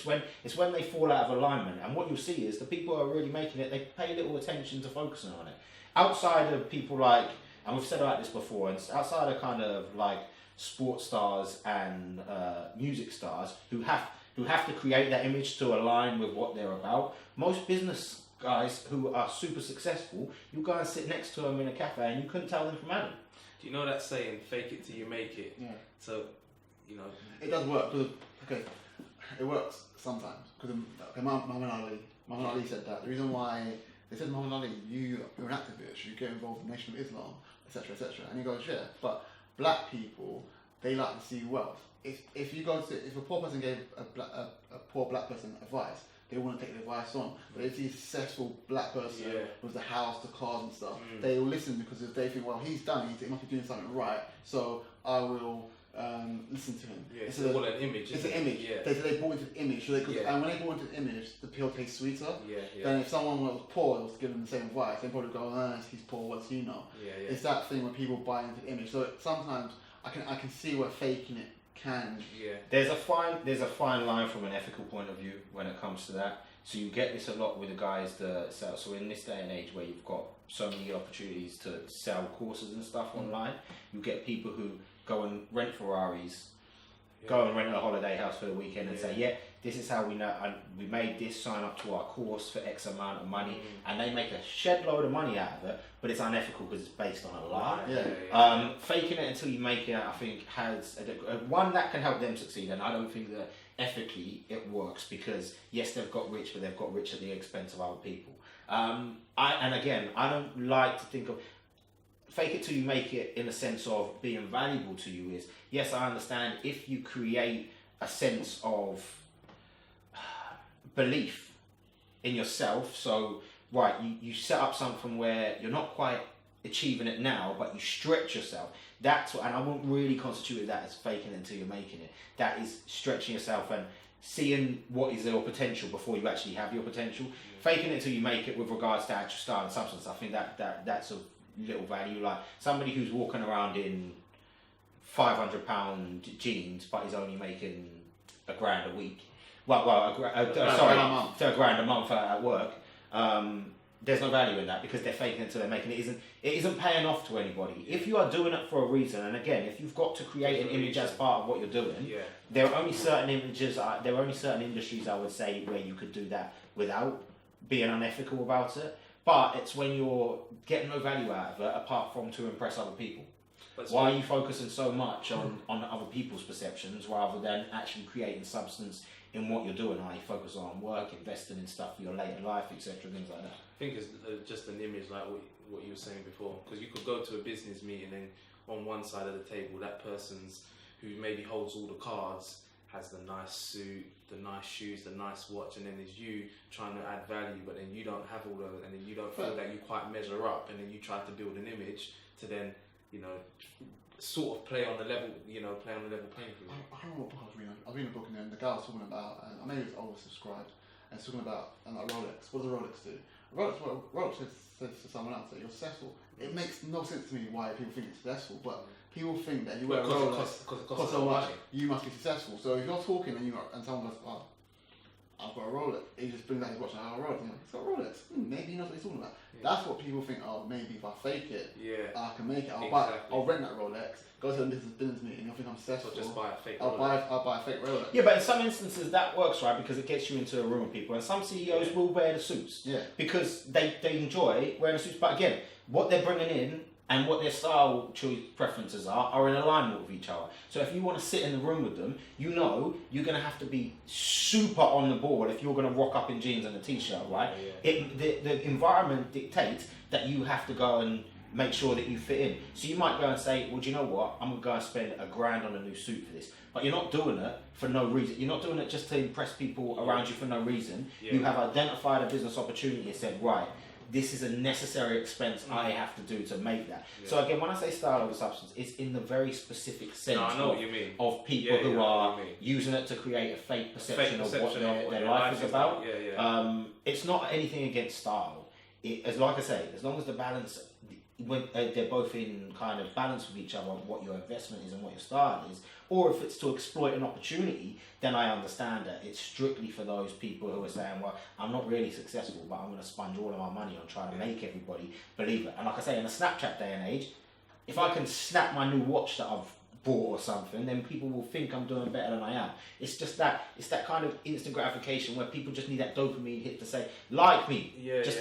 when they fall out of alignment, and what you'll see is the people who are really making it, they pay little attention to focusing on it. Outside of people like, and we've said about this before, and outside of kind of like sports stars and music stars who have to create that image to align with what they're about, most business guys who are super successful, you go and sit next to them in a cafe and you couldn't tell them from Adam. Do you know that saying, fake it till you make it? Yeah. So, you know, it does work. Okay, it works sometimes. Because Muhammad Ali said that. The reason why they said, Muhammad Ali, you're an activist, you get involved in the Nation of Islam, etc., etc. And he goes, yeah, but black people, they like to see wealth. If a poor person gave a poor black person advice, they wouldn't take the advice on. But if he's a successful black person with the house, the cars and stuff, they will listen because if they think, well, he must be doing something right, so I will listen to him. Yeah, it's all an image. It's an image. Yeah. They bought into the image. And when they bought into the image, the pill tastes sweeter. Then if someone was poor was given the same advice, they'd probably go, he's poor, what's he know? It's that thing where people buy into the image. So sometimes I can see where faking it can. Yeah. There's a fine line from an ethical point of view when it comes to that. So you get this a lot with the guys that sell. So in this day and age where you've got so many opportunities to sell courses and stuff online, you get people who go and rent Ferraris, go and rent a holiday house for the weekend and say, this is how we know, we made this, sign up to our course for X amount of money, and they make a shed load of money out of it, but it's unethical because it's based on a lie. Faking it until you make it, I think, has one that can help them succeed, and I don't think that ethically it works because yes, they've got rich, but they've got rich at the expense of other people. I don't like to think of fake it till you make it in a sense of being valuable to you is, yes, I understand if you create a sense of belief in yourself, so right, you set up something where you're not quite achieving it now, but you stretch yourself. That's what, and I won't really constitute that as faking it until you're making it. That is stretching yourself and seeing what is your potential before you actually have your potential. Faking it until you make it with regards to actual style and substance, I think that's of little value. Like somebody who's walking around in £500 jeans, but is only making £1,000 a week. A grand a month at work. There's no value in that because they're faking it until they're making it. It isn't paying off to anybody. If you are doing it for a reason, and again, if you've got to create an image as part of what you're doing, there are only certain images. There are only certain industries I would say where you could do that without being unethical about it. But it's when you're getting no value out of it apart from to impress other people. Why are you focusing so much on other people's perceptions rather than actually creating substance in what you're doing? How you focus on work, investing in stuff for your later life, etc., things like that. I think it's just an image like what you were saying before, because you could go to a business meeting and on one side of the table that person's who maybe holds all the cards has the nice suit, the nice shoes, the nice watch, and then there's you trying to add value, but then you don't have all those, and then you don't feel that you quite measure up, and then you try to build an image to then sort of play on the level, play on the level playing field. I don't know what book I was reading. I was reading a book and then the guy was talking about, and maybe it's oversubscribed, and it's talking about like Rolex. What does a Rolex do? Rolex says to someone else that you're successful. It makes no sense to me why people think it's successful, but people think that you wear a Rolex because it costs so much. You must be successful. So if you're talking and someone goes, "Oh, I've got a Rolex," he just brings out his watch and "Oh, a Rolex." He's got a Rolex. Maybe he knows what he's talking about. Yeah. That's what people think. Oh, maybe if I fake it, I can make it. I'll rent that Rolex. Go to a business meeting. You'll think I'm successful. So just buy a fake I'll buy a fake Rolex. Yeah, but in some instances that works, right? Because it gets you into a room with people, and some CEOs will wear the suits. Yeah. Because they enjoy wearing the suits. But again, what they're bringing in and what their style choice preferences are in alignment with each other. So if you want to sit in the room with them, you're going to have to be super on the ball if you're going to rock up in jeans and a t-shirt, right? Yeah. The environment dictates that you have to go and make sure that you fit in. So you might go and say, well, do you know what? I'm going to go and spend $1,000 on a new suit for this. But you're not doing it for no reason. You're not doing it just to impress people around you for no reason. Yeah. You have identified a business opportunity and said, right, this is a necessary expense I have to do to make that. Yeah. So again, when I say style over substance, it's in the very specific sense of people who are using it to create a fake perception of what their life is about. It's not anything against style. As like I say, as long as the balance, when they're both in kind of balance with each other, what your investment is and what your style is, or if it's to exploit an opportunity, then I understand that it's strictly for those people who are saying, well, I'm not really successful, but I'm going to sponge all of my money on trying to make everybody believe it. And like I say, in the Snapchat day and age, if I can snap my new watch that I've bought or something, then people will think I'm doing better than I am. It's just that, it's that kind of instant gratification where people just need that dopamine hit to say, like me,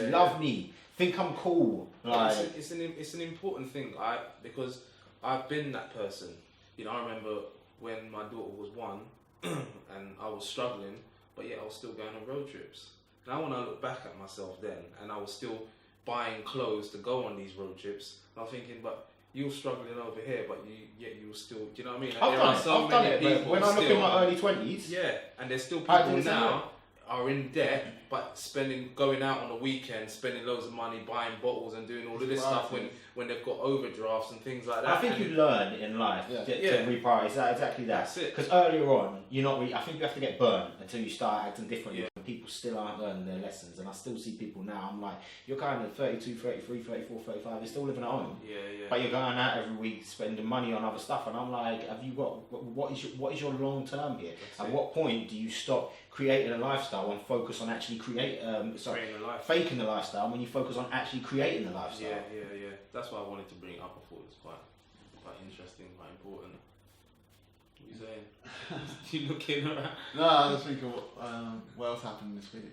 love me, think I'm cool. Like, it's an important thing, because I've been that person. I remember when my daughter was 1 and I was struggling, but yet I was still going on road trips. Now when I look back at myself then, and I was still buying clothes to go on these road trips, I'm thinking, but you're struggling over here, but yet you were still, do you know what I mean? Like, I've done it. When I look in my early 20s. Yeah, and there's still people now are in debt, but going out on the weekend, spending loads of money, buying bottles and doing all of this stuff when they've got overdrafts and things like that. I think you learn in life to reprioritize exactly that. That's it. Because earlier on, I think you have to get burned until you start acting differently. Yeah. People still aren't learning their lessons, and I still see people now, I'm like, you're kind of 32, 33, 34, 35, you're still living at home. But you're going out every week spending money on other stuff, and I'm like, have you got, what is your long term here? At what point do you stop creating a lifestyle and focus on actually faking the lifestyle when you focus on actually creating the lifestyle? Yeah. That's why I wanted to bring it up. I thought it was quite interesting, quite important. What are you saying? You looking around? No, I was thinking what else happened this week.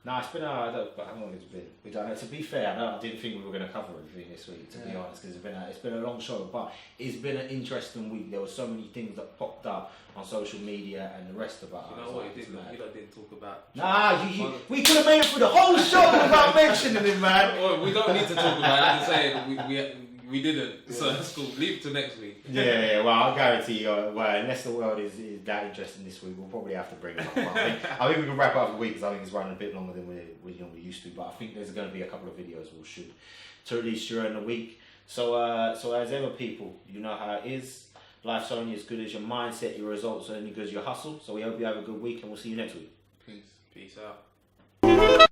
No, it's been how long it's been? We've done it. To be fair, I didn't think we were going to cover everything this week, to be honest, because it's been a long show, but it's been an interesting week. There were so many things that popped up on social media and the rest of it. You know what? You didn't talk about. Nah, we could have made it through the whole show without mentioning it, man. Well, we don't need to talk about it. I'm saying we didn't, so that's cool. Leave it to next week. Yeah. Well, I'll guarantee you. Unless the world is that interesting this week, we'll probably have to bring it up. I think we can wrap up the week because I think it's running a bit longer than we normally used to. But I think there's going to be a couple of videos we'll shoot to release during the week. So as ever, people, you know how it is. Life's only as good as your mindset. Your results are only as good as your hustle. So we hope you have a good week, and we'll see you next week. Peace. Peace out.